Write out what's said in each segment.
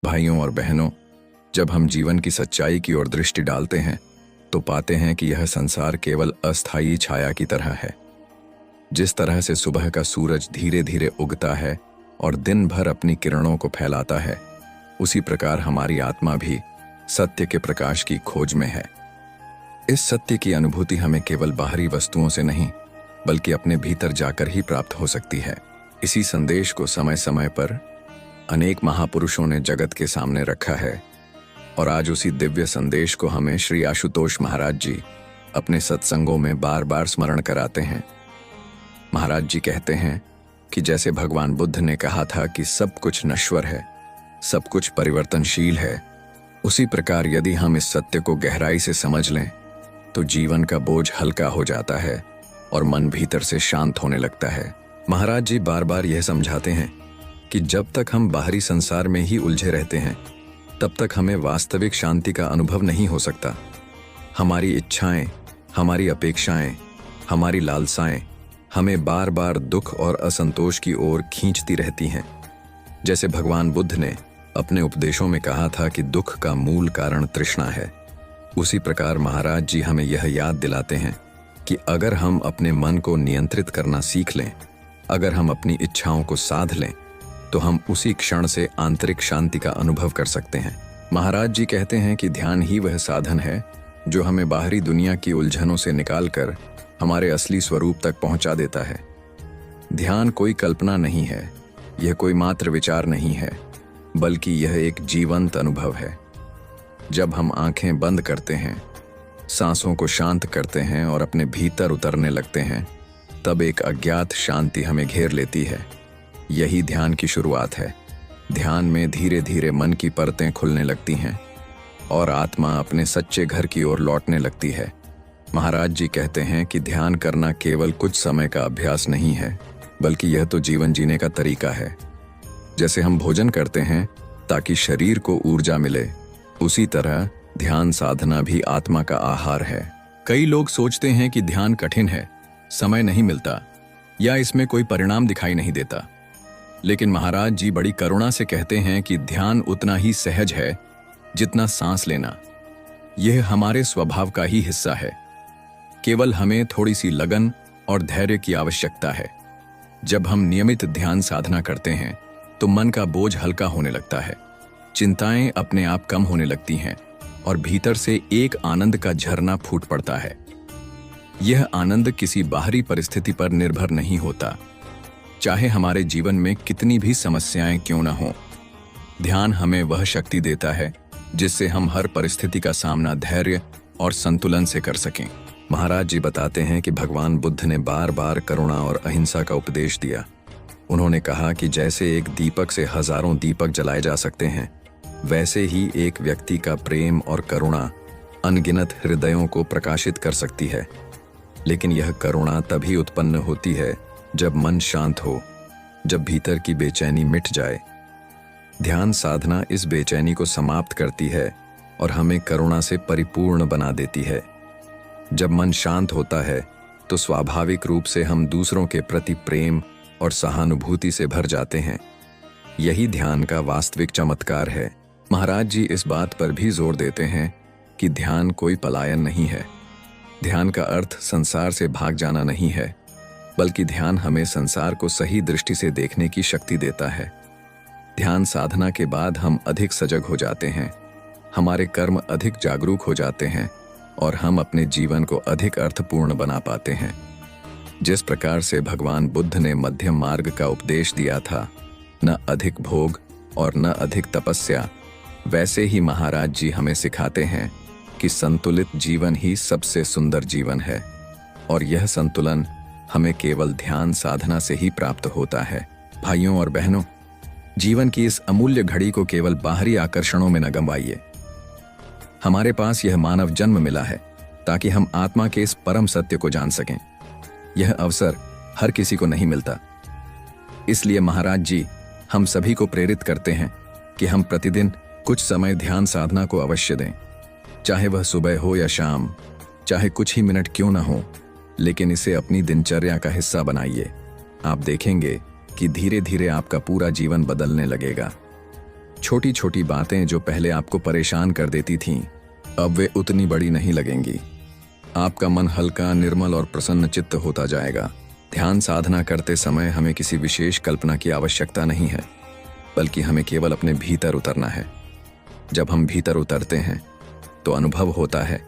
भाइयों और बहनों, जब हम जीवन की सच्चाई की ओर दृष्टि डालते हैं तो पाते हैं कि यह संसार केवल अस्थायी छाया की तरह है। जिस तरह से सुबह का सूरज धीरे धीरे उगता है और दिन भर अपनी किरणों को फैलाता है, उसी प्रकार हमारी आत्मा भी सत्य के प्रकाश की खोज में है। इस सत्य की अनुभूति हमें केवल बाहरी वस्तुओं से नहीं बल्कि अपने भीतर जाकर ही प्राप्त हो सकती है। इसी संदेश को समय समय पर अनेक महापुरुषों ने जगत के सामने रखा है और आज उसी दिव्य संदेश को हमें श्री आशुतोष महाराज जी अपने सत्संगों में बार बार स्मरण कराते हैं। महाराज जी कहते हैं कि जैसे भगवान बुद्ध ने कहा था कि सब कुछ नश्वर है, सब कुछ परिवर्तनशील है, उसी प्रकार यदि हम इस सत्य को गहराई से समझ लें तो जीवन का बोझ हल्का हो जाता है और मन भीतर से शांत होने लगता है। महाराज जी बार बार यह समझाते हैं कि जब तक हम बाहरी संसार में ही उलझे रहते हैं तब तक हमें वास्तविक शांति का अनुभव नहीं हो सकता। हमारी इच्छाएं, हमारी अपेक्षाएं, हमारी लालसाएं हमें बार बार दुख और असंतोष की ओर खींचती रहती हैं। जैसे भगवान बुद्ध ने अपने उपदेशों में कहा था कि दुख का मूल कारण तृष्णा है, उसी प्रकार महाराज जी हमें यह याद दिलाते हैं कि अगर हम अपने मन को नियंत्रित करना सीख लें, अगर हम अपनी इच्छाओं को साध लें तो हम उसी क्षण से आंतरिक शांति का अनुभव कर सकते हैं। महाराज जी कहते हैं कि ध्यान ही वह साधन है जो हमें बाहरी दुनिया की उलझनों से निकालकर हमारे असली स्वरूप तक पहुंचा देता है। ध्यान कोई कल्पना नहीं है, यह कोई मात्र विचार नहीं है, बल्कि यह एक जीवंत अनुभव है। जब हम आंखें बंद करते हैं, सांसों को शांत करते हैं और अपने भीतर उतरने लगते हैं, तब एक अज्ञात शांति हमें घेर लेती है। यही ध्यान की शुरुआत है। ध्यान में धीरे धीरे मन की परतें खुलने लगती हैं और आत्मा अपने सच्चे घर की ओर लौटने लगती है। महाराज जी कहते हैं कि ध्यान करना केवल कुछ समय का अभ्यास नहीं है, बल्कि यह तो जीवन जीने का तरीका है। जैसे हम भोजन करते हैं ताकि शरीर को ऊर्जा मिले, उसी तरह ध्यान साधना भी आत्मा का आहार है। कई लोग सोचते हैं कि ध्यान कठिन है, समय नहीं मिलता या इसमें कोई परिणाम दिखाई नहीं देता, लेकिन महाराज जी बड़ी करुणा से कहते हैं कि ध्यान उतना ही सहज है जितना सांस लेना। यह हमारे स्वभाव का ही हिस्सा है, केवल हमें थोड़ी सी लगन और धैर्य की आवश्यकता है। जब हम नियमित ध्यान साधना करते हैं तो मन का बोझ हल्का होने लगता है, चिंताएं अपने आप कम होने लगती हैं और भीतर से एक आनंद का झरना फूट पड़ता है। यह आनंद किसी बाहरी परिस्थिति पर निर्भर नहीं होता, चाहे हमारे जीवन में कितनी भी समस्याएं क्यों न हों। ध्यान हमें वह शक्ति देता है जिससे हम हर परिस्थिति का सामना धैर्य और संतुलन से कर सकें। महाराज जी बताते हैं कि भगवान बुद्ध ने बार बार करुणा और अहिंसा का उपदेश दिया। उन्होंने कहा कि जैसे एक दीपक से हजारों दीपक जलाए जा सकते हैं, वैसे ही एक व्यक्ति का प्रेम और करुणा अनगिनत हृदयों को प्रकाशित कर सकती है। लेकिन यह करुणा तभी उत्पन्न होती है जब मन शांत हो, जब भीतर की बेचैनी मिट जाए। ध्यान साधना इस बेचैनी को समाप्त करती है और हमें करुणा से परिपूर्ण बना देती है। जब मन शांत होता है तो स्वाभाविक रूप से हम दूसरों के प्रति प्रेम और सहानुभूति से भर जाते हैं। यही ध्यान का वास्तविक चमत्कार है। महाराज जी इस बात पर भी जोर देते हैं कि ध्यान कोई पलायन नहीं है। ध्यान का अर्थ संसार से भाग जाना नहीं है, बल्कि ध्यान हमें संसार को सही दृष्टि से देखने की शक्ति देता है। ध्यान साधना के बाद हम अधिक सजग हो जाते हैं, हमारे कर्म अधिक जागरूक हो जाते हैं और हम अपने जीवन को अधिक अर्थपूर्ण बना पाते हैं। जिस प्रकार से भगवान बुद्ध ने मध्यम मार्ग का उपदेश दिया था, न अधिक भोग और न अधिक तपस्या, वैसे ही महाराज जी हमें सिखाते हैं कि संतुलित जीवन ही सबसे सुंदर जीवन है और यह संतुलन हमें केवल ध्यान साधना से ही प्राप्त होता है। भाइयों और बहनों, जीवन की इस अमूल्य घड़ी को केवल बाहरी आकर्षणों में न गंवाइए। हमारे पास यह मानव जन्म मिला है ताकि हम आत्मा के इस परम सत्य को जान सकें। यह अवसर हर किसी को नहीं मिलता। इसलिए महाराज जी हम सभी को प्रेरित करते हैं कि हम प्रतिदिन कुछ समय ध्यान साधना को अवश्य दें, चाहे वह सुबह हो या शाम, चाहे कुछ ही मिनट क्यों न हो, लेकिन इसे अपनी दिनचर्या का हिस्सा बनाइए। आप देखेंगे कि धीरे धीरे आपका पूरा जीवन बदलने लगेगा। छोटी छोटी बातें जो पहले आपको परेशान कर देती थीं, अब वे उतनी बड़ी नहीं लगेंगी। आपका मन हल्का, निर्मल और प्रसन्न चित्त होता जाएगा। ध्यान साधना करते समय हमें किसी विशेष कल्पना की आवश्यकता नहीं है, बल्कि हमें केवल अपने भीतर उतरना है। जब हम भीतर उतरते हैं तो अनुभव होता है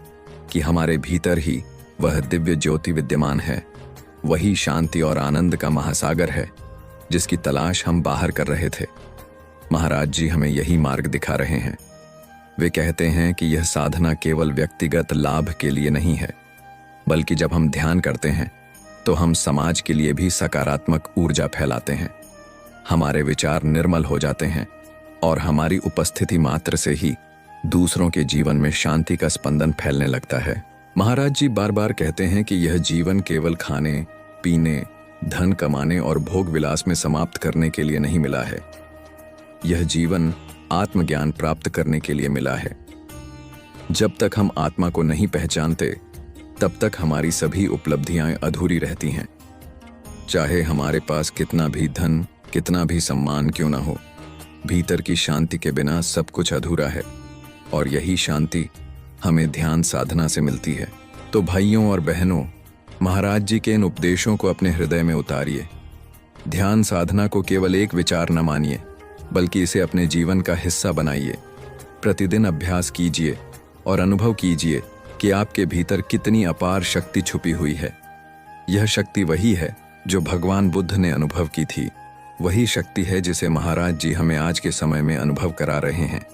कि हमारे भीतर ही वह दिव्य ज्योति विद्यमान है। वही शांति और आनंद का महासागर है जिसकी तलाश हम बाहर कर रहे थे। महाराज जी हमें यही मार्ग दिखा रहे हैं। वे कहते हैं कि यह साधना केवल व्यक्तिगत लाभ के लिए नहीं है, बल्कि जब हम ध्यान करते हैं तो हम समाज के लिए भी सकारात्मक ऊर्जा फैलाते हैं। हमारे विचार निर्मल हो जाते हैं और हमारी उपस्थिति मात्र से ही दूसरों के जीवन में शांति का स्पंदन फैलने लगता है। महाराज जी बार बार कहते हैं कि यह जीवन केवल खाने, पीने, धन कमाने और भोग विलास में समाप्त करने के लिए नहीं मिला है। यह जीवन आत्मज्ञान प्राप्त करने के लिए मिला है। जब तक हम आत्मा को नहीं पहचानते, तब तक हमारी सभी उपलब्धियां अधूरी रहती हैं। चाहे हमारे पास कितना भी धन, कितना भी सम्मान क्यों ना हो, भीतर की शांति के बिना सब कुछ अधूरा है। और यही शांति हमें ध्यान साधना से मिलती है। तो भाइयों और बहनों, महाराज जी के इन उपदेशों को अपने हृदय में उतारिए। ध्यान साधना को केवल एक विचार न मानिए, बल्कि इसे अपने जीवन का हिस्सा बनाइए। प्रतिदिन अभ्यास कीजिए और अनुभव कीजिए कि आपके भीतर कितनी अपार शक्ति छुपी हुई है। यह शक्ति वही है जो भगवान बुद्ध ने अनुभव की थी। वही शक्ति है जिसे महाराज जी हमें आज के समय में अनुभव करा रहे हैं।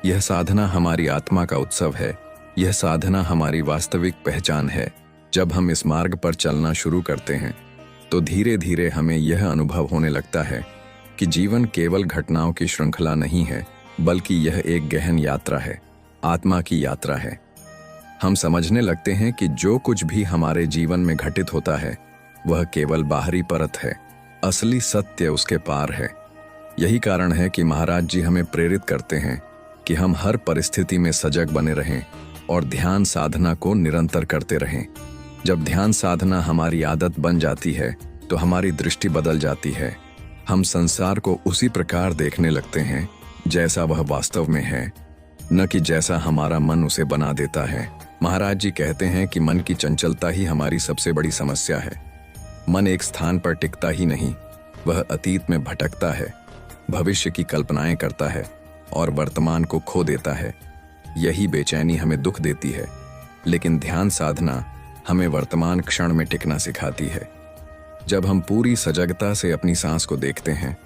यह साधना हमारी आत्मा का उत्सव है। यह साधना हमारी वास्तविक पहचान है। जब हम इस मार्ग पर चलना शुरू करते हैं तो धीरे धीरे हमें यह अनुभव होने लगता है कि जीवन केवल घटनाओं की श्रृंखला नहीं है, बल्कि यह एक गहन यात्रा है, आत्मा की यात्रा है। हम समझने लगते हैं कि जो कुछ भी हमारे जीवन में घटित होता है वह केवल बाहरी परत है, असली सत्य उसके पार है। यही कारण है कि महाराज जी हमें प्रेरित करते हैं कि हम हर परिस्थिति में सजग बने रहें और ध्यान साधना को निरंतर करते रहें। जब ध्यान साधना हमारी आदत बन जाती है तो हमारी दृष्टि बदल जाती है। हम संसार को उसी प्रकार देखने लगते हैं जैसा वह वास्तव में है, न कि जैसा हमारा मन उसे बना देता है। महाराज जी कहते हैं कि मन की चंचलता ही हमारी सबसे बड़ी समस्या है। मन एक स्थान पर टिकता ही नहीं, वह अतीत में भटकता है, भविष्य की कल्पनाएं करता है और वर्तमान को खो देता है। यही बेचैनी हमें दुख देती है। लेकिन ध्यान साधना हमें वर्तमान क्षण में टिकना सिखाती है। जब हम पूरी सजगता से अपनी सांस को देखते हैं,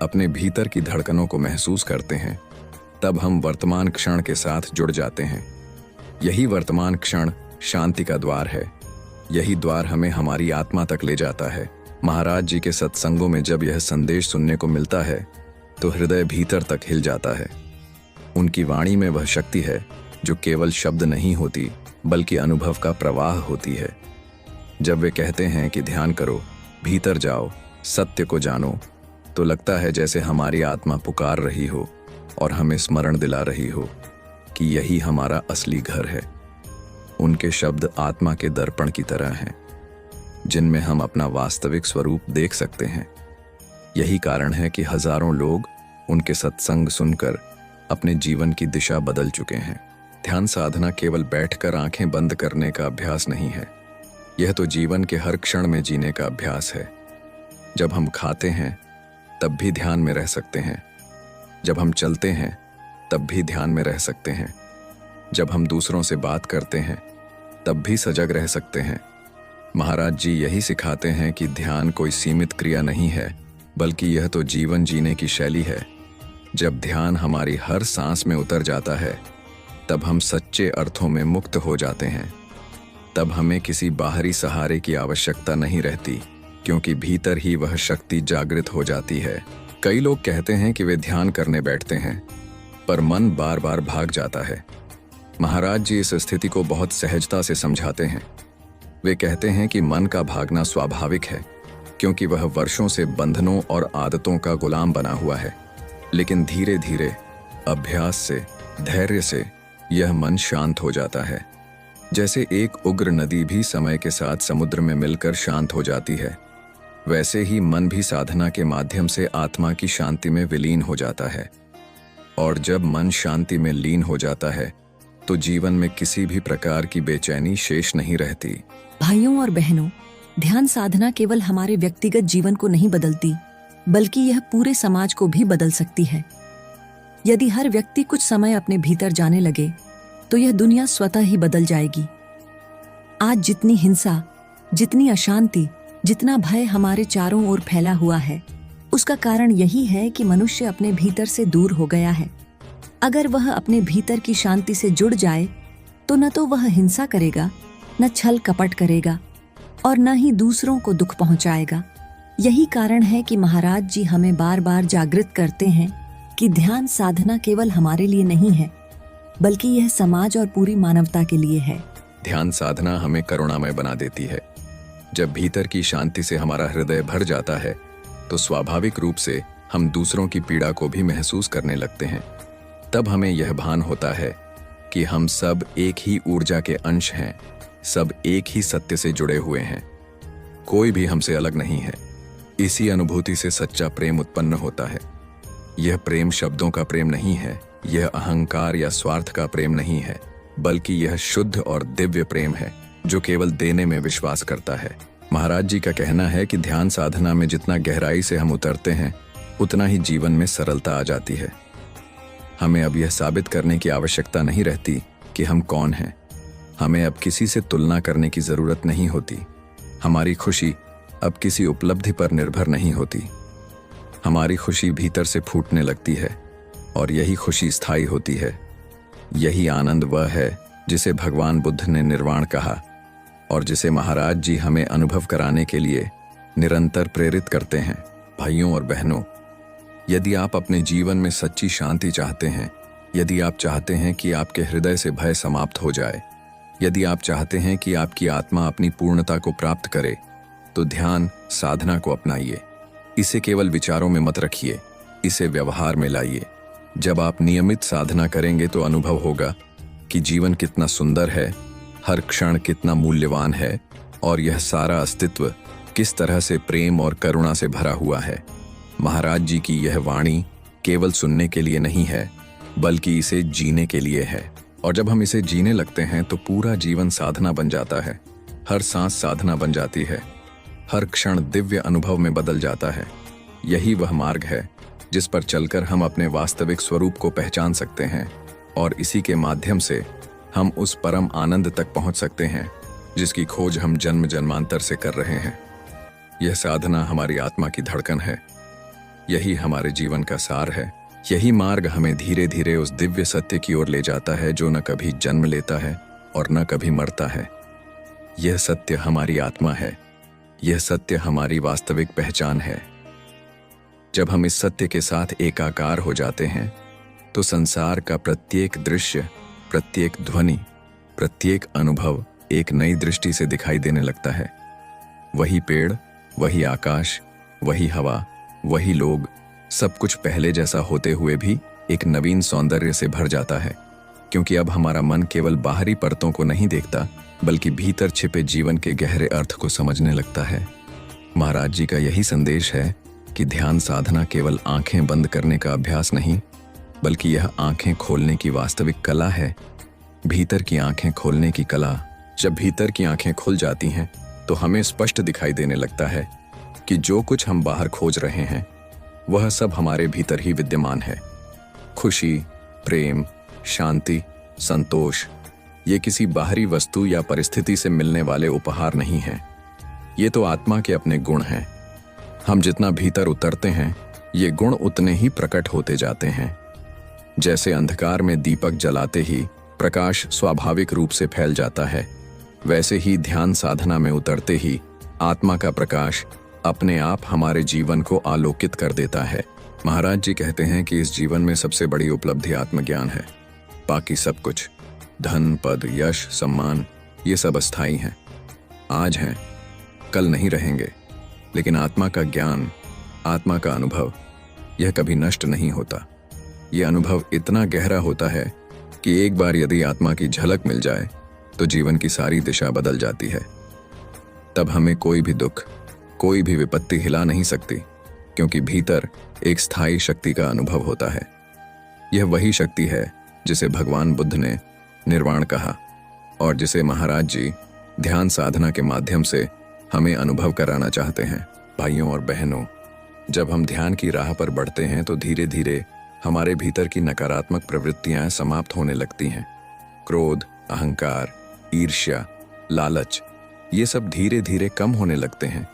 अपने भीतर की धड़कनों को महसूस करते हैं, तब हम वर्तमान क्षण के साथ जुड़ जाते हैं। यही वर्तमान क्षण शांति का द्वार है। यही द्वार हमें हमारी आत्मा तक ले जाता है। महाराज जी के सत्संगों में जब यह संदेश सुनने को मिलता है तो हृदय भीतर तक हिल जाता है। उनकी वाणी में वह शक्ति है जो केवल शब्द नहीं होती, बल्कि अनुभव का प्रवाह होती है। जब वे कहते हैं कि ध्यान करो, भीतर जाओ, सत्य को जानो, तो लगता है जैसे हमारी आत्मा पुकार रही हो और हमें स्मरण दिला रही हो कि यही हमारा असली घर है। उनके शब्द आत्मा के दर्पण की तरह हैं, जिनमें हम अपना वास्तविक स्वरूप देख सकते हैं। यही कारण है कि हजारों लोग उनके सत्संग सुनकर अपने जीवन की दिशा बदल चुके हैं। ध्यान साधना केवल बैठकर आंखें बंद करने का अभ्यास नहीं है, यह तो जीवन के हर क्षण में जीने का अभ्यास है। जब हम खाते हैं तब भी ध्यान में रह सकते हैं, जब हम चलते हैं तब भी ध्यान में रह सकते हैं, जब हम दूसरों से बात करते हैं तब भी सजग रह सकते हैं। महाराज जी यही सिखाते हैं कि ध्यान कोई सीमित क्रिया नहीं है, बल्कि यह तो जीवन जीने की शैली है। जब ध्यान हमारी हर सांस में उतर जाता है, तब हम सच्चे अर्थों में मुक्त हो जाते हैं। तब हमें किसी बाहरी सहारे की आवश्यकता नहीं रहती, क्योंकि भीतर ही वह शक्ति जागृत हो जाती है। कई लोग कहते हैं कि वे ध्यान करने बैठते हैं, पर मन बार बार भाग जाता है। महाराज जी इस स्थिति को बहुत सहजता से समझाते हैं। वे कहते हैं कि मन का भागना स्वाभाविक है, क्योंकि वह वर्षों से बंधनों और आदतों का गुलाम बना हुआ है। लेकिन धीरे धीरे अभ्यास से, धैर्य से यह मन शांत हो जाता है। जैसे एक उग्र नदी भी समय के साथ समुद्र में मिलकर शांत हो जाती है, वैसे ही मन भी साधना के माध्यम से आत्मा की शांति में विलीन हो जाता है। और जब मन शांति में लीन हो जाता है तो जीवन में किसी भी प्रकार की बेचैनी शेष नहीं रहती। भाइयों और बहनों, ध्यान साधना केवल हमारे व्यक्तिगत जीवन को नहीं बदलती, बल्कि यह पूरे समाज को भी बदल सकती है। यदि हर व्यक्ति कुछ समय अपने भीतर जाने लगे तो यह दुनिया स्वतः ही बदल जाएगी। आज जितनी हिंसा, जितनी अशांति, जितना भय हमारे चारों ओर फैला हुआ है, उसका कारण यही है कि मनुष्य अपने भीतर से दूर हो गया है। अगर वह अपने भीतर की शांति से जुड़ जाए तो न तो वह हिंसा करेगा, न छल कपट करेगा और न ही दूसरों को दुख पहुंचाएगा। यही कारण है कि महाराज जी हमें बार बार जागृत करते हैं कि ध्यान साधना केवल हमारे लिए नहीं है, बल्कि यह समाज और पूरी मानवता के लिए है। ध्यान साधना हमें करुणामय बना देती है। जब भीतर की शांति से हमारा हृदय भर जाता है तो स्वाभाविक रूप से हम दूसरों की पीड़ा को भी महसूस करने लगते हैं। तब हमें यह भान होता है कि हम सब एक ही ऊर्जा के अंश हैं, सब एक ही सत्य से जुड़े हुए हैं, कोई भी हमसे अलग नहीं है। इसी अनुभूति से सच्चा प्रेम उत्पन्न होता है। यह प्रेम शब्दों का प्रेम नहीं है, यह अहंकार या स्वार्थ का प्रेम नहीं है, बल्कि यह शुद्ध और दिव्य प्रेम है जो केवल देने में विश्वास करता है। महाराज जी का कहना है कि ध्यान साधना में जितना गहराई से हम उतरते हैं, उतना ही जीवन में सरलता आ जाती है। हमें अब यह साबित करने की आवश्यकता नहीं रहती कि हम कौन हैं। हमें अब किसी से तुलना करने की जरूरत नहीं होती। हमारी खुशी अब किसी उपलब्धि पर निर्भर नहीं होती। हमारी खुशी भीतर से फूटने लगती है और यही खुशी स्थायी होती है। यही आनंद वह है जिसे भगवान बुद्ध ने निर्वाण कहा और जिसे महाराज जी हमें अनुभव कराने के लिए निरंतर प्रेरित करते हैं। भाइयों और बहनों, यदि आप अपने जीवन में सच्ची शांति चाहते हैं, यदि आप चाहते हैं कि आपके हृदय से भय समाप्त हो जाए, यदि आप चाहते हैं कि आपकी आत्मा अपनी पूर्णता को प्राप्त करे, तो ध्यान साधना को अपनाइए। इसे केवल विचारों में मत रखिए, इसे व्यवहार में लाइए। जब आप नियमित साधना करेंगे तो अनुभव होगा कि जीवन कितना सुंदर है, हर क्षण कितना मूल्यवान है और यह सारा अस्तित्व किस तरह से प्रेम और करुणा से भरा हुआ है। महाराज जी की यह वाणी केवल सुनने के लिए नहीं है, बल्कि इसे जीने के लिए है। और जब हम इसे जीने लगते हैं तो पूरा जीवन साधना बन जाता है। हर सांस साधना बन जाती है, हर क्षण दिव्य अनुभव में बदल जाता है। यही वह मार्ग है जिस पर चलकर हम अपने वास्तविक स्वरूप को पहचान सकते हैं और इसी के माध्यम से हम उस परम आनंद तक पहुंच सकते हैं जिसकी खोज हम जन्म जन्मांतर से कर रहे हैं। यह साधना हमारी आत्मा की धड़कन है, यही हमारे जीवन का सार है। यही मार्ग हमें धीरे धीरे उस दिव्य सत्य की ओर ले जाता है जो न कभी जन्म लेता है और न कभी मरता है। यह सत्य हमारी आत्मा है, यह सत्य हमारी वास्तविक पहचान है। जब हम इस सत्य के साथ एकाकार हो जाते हैं तो संसार का प्रत्येक दृश्य, प्रत्येक ध्वनि, प्रत्येक अनुभव एक नई दृष्टि से दिखाई देने लगता है। वही पेड़, वही आकाश, वही हवा, वही लोग, सब कुछ पहले जैसा होते हुए भी एक नवीन सौंदर्य से भर जाता है, क्योंकि अब हमारा मन केवल बाहरी परतों को नहीं देखता, बल्कि भीतर छिपे जीवन के गहरे अर्थ को समझने लगता है। महाराज जी का यही संदेश है कि ध्यान साधना केवल आंखें बंद करने का अभ्यास नहीं, बल्कि यह आंखें खोलने की वास्तविक कला है। भीतर की आंखें खोलने की कला। जब भीतर की आंखें खुल जाती हैं तो हमें स्पष्ट दिखाई देने लगता है कि जो कुछ हम बाहर खोज रहे हैं वह सब हमारे भीतर ही विद्यमान है। खुशी, प्रेम, शांति, संतोष, ये किसी बाहरी वस्तु या परिस्थिति से मिलने वाले उपहार नहीं हैं। ये तो आत्मा के अपने गुण हैं। हम जितना भीतर उतरते हैं, ये गुण उतने ही प्रकट होते जाते हैं। जैसे अंधकार में दीपक जलाते ही प्रकाश स्वाभाविक रूप से फैल जाता है, वैसे ही ध्यान साधना में उतरते ही आत्मा का प्रकाश अपने आप हमारे जीवन को आलोकित कर देता है। महाराज जी कहते हैं कि इस जीवन में सबसे बड़ी उपलब्धि आत्मज्ञान है। बाकी सब कुछ, धन, पद, यश, सम्मान, ये सब अस्थायी हैं, आज हैं, कल नहीं रहेंगे। लेकिन आत्मा का ज्ञान, आत्मा का अनुभव, यह कभी नष्ट नहीं होता। यह अनुभव इतना गहरा होता है कि एक बार यदि आत्मा की झलक मिल जाए तो जीवन की सारी दिशा बदल जाती है। तब हमें कोई भी दुख, कोई भी विपत्ति हिला नहीं सकती, क्योंकि भीतर एक स्थायी शक्ति का अनुभव होता है। यह वही शक्ति है जिसे भगवान बुद्ध ने निर्वाण कहा और जिसे महाराज जी ध्यान साधना के माध्यम से हमें अनुभव कराना चाहते हैं। भाइयों और बहनों, जब हम ध्यान की राह पर बढ़ते हैं तो धीरे धीरे हमारे भीतर की नकारात्मक प्रवृत्तियां समाप्त होने लगती हैं। क्रोध, अहंकार, ईर्ष्या, लालच, ये सब धीरे धीरे कम होने लगते हैं।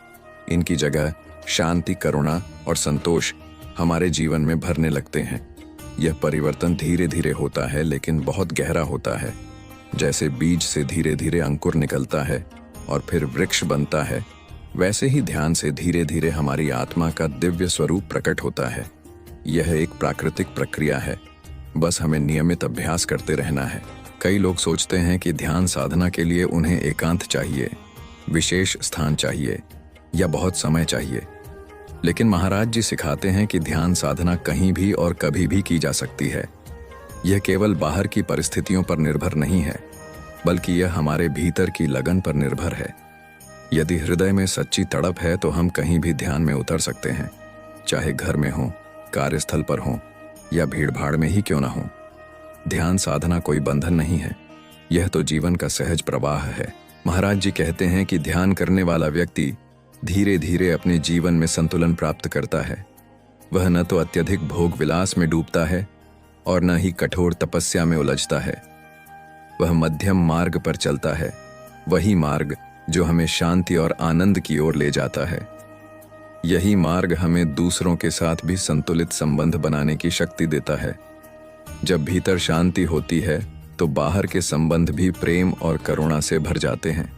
इनकी जगह शांति, करुणा और संतोष हमारे जीवन में भरने लगते हैं। यह परिवर्तन धीरे धीरे होता है लेकिन बहुत गहरा होता है। जैसे बीज से धीरे धीरे अंकुर निकलता है और फिर वृक्ष बनता है, वैसे ही ध्यान से धीरे धीरे हमारी आत्मा का दिव्य स्वरूप प्रकट होता है। यह एक प्राकृतिक प्रक्रिया है, बस हमें नियमित अभ्यास करते रहना है। कई लोग सोचते हैं कि ध्यान साधना के लिए उन्हें एकांत चाहिए, विशेष स्थान चाहिए या बहुत समय चाहिए। लेकिन महाराज जी सिखाते हैं कि ध्यान साधना कहीं भी और कभी भी की जा सकती है। यह केवल बाहर की परिस्थितियों पर निर्भर नहीं है, बल्कि यह हमारे भीतर की लगन पर निर्भर है। यदि हृदय में सच्ची तड़प है तो हम कहीं भी ध्यान में उतर सकते हैं, चाहे घर में हो, कार्यस्थल पर हो या भीड़-भाड़ में ही क्यों ना हो। ध्यान साधना कोई बंधन नहीं है, यह तो जीवन का सहज प्रवाह है। महाराज जी कहते हैं कि ध्यान करने वाला व्यक्ति धीरे धीरे अपने जीवन में संतुलन प्राप्त करता है। वह न तो अत्यधिक भोग विलास में डूबता है और न ही कठोर तपस्या में उलझता है। वह मध्यम मार्ग पर चलता है, वही मार्ग जो हमें शांति और आनंद की ओर ले जाता है। यही मार्ग हमें दूसरों के साथ भी संतुलित संबंध बनाने की शक्ति देता है। जब भीतर शांति होती है तो बाहर के संबंध भी प्रेम और करुणा से भर जाते हैं।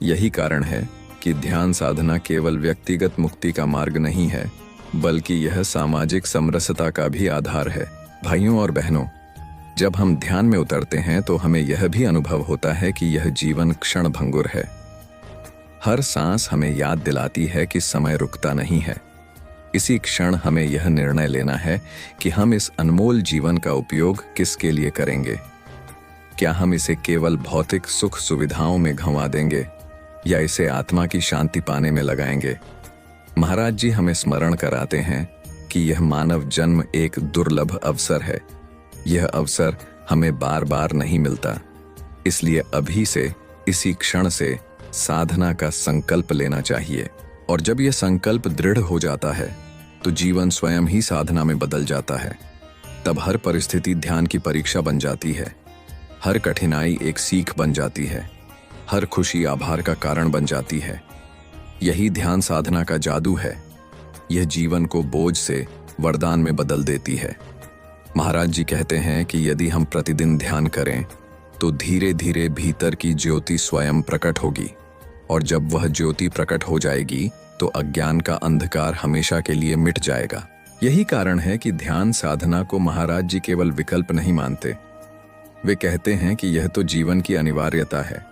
यही कारण है कि ध्यान साधना केवल व्यक्तिगत मुक्ति का मार्ग नहीं है, बल्कि यह सामाजिक समरसता का भी आधार है। भाइयों और बहनों, जब हम ध्यान में उतरते हैं तो हमें यह भी अनुभव होता है कि यह जीवन क्षणभंगुर है। हर सांस हमें याद दिलाती है कि समय रुकता नहीं है। इसी क्षण हमें यह निर्णय लेना है कि हम इस अनमोल जीवन का उपयोग किसके लिए करेंगे। क्या हम इसे केवल भौतिक सुख सुविधाओं में गंवा देंगे या इसे आत्मा की शांति पाने में लगाएंगे। महाराज जी हमें स्मरण कराते हैं कि यह मानव जन्म एक दुर्लभ अवसर है। यह अवसर हमें बार बार नहीं मिलता, इसलिए अभी से, इसी क्षण से साधना का संकल्प लेना चाहिए। और जब यह संकल्प दृढ़ हो जाता है तो जीवन स्वयं ही साधना में बदल जाता है। तब हर परिस्थिति ध्यान की परीक्षा बन जाती है, हर कठिनाई एक सीख बन जाती है, हर खुशी आभार का कारण बन जाती है। यही ध्यान साधना का जादू है। यह जीवन को बोझ से वरदान में बदल देती है। महाराज जी कहते हैं कि यदि हम प्रतिदिन ध्यान करें तो धीरे धीरे भीतर की ज्योति स्वयं प्रकट होगी, और जब वह ज्योति प्रकट हो जाएगी तो अज्ञान का अंधकार हमेशा के लिए मिट जाएगा। यही कारण है कि ध्यान साधना को महाराज जी केवल विकल्प नहीं मानते। वे कहते हैं कि यह तो जीवन की अनिवार्यता है।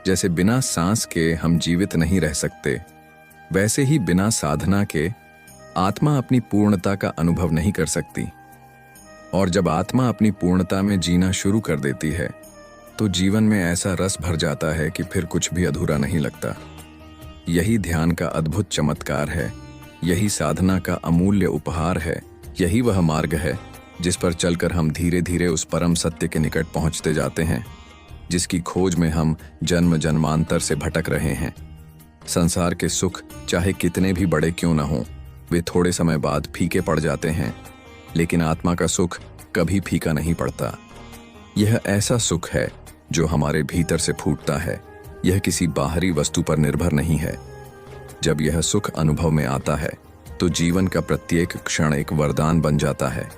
जैसे बिना सांस के हम जीवित नहीं रह सकते, वैसे ही बिना साधना के आत्मा अपनी पूर्णता का अनुभव नहीं कर सकती। और जब आत्मा अपनी पूर्णता में जीना शुरू कर देती है तो जीवन में ऐसा रस भर जाता है कि फिर कुछ भी अधूरा नहीं लगता। यही ध्यान का अद्भुत चमत्कार है, यही साधना का अमूल्य उपहार है। यही वह मार्ग है जिस पर चलकर हम धीरे धीरे उस परम सत्य के निकट पहुंचते जाते हैं, जिसकी खोज में हम जन्म जन्मांतर से भटक रहे हैं। संसार के सुख चाहे कितने भी बड़े क्यों न हों, वे थोड़े समय बाद फीके पड़ जाते हैं, लेकिन आत्मा का सुख कभी फीका नहीं पड़ता। यह ऐसा सुख है जो हमारे भीतर से फूटता है। यह किसी बाहरी वस्तु पर निर्भर नहीं है। जब यह सुख अनुभव में आता है तो जीवन का प्रत्येक क्षण एक वरदान बन जाता है।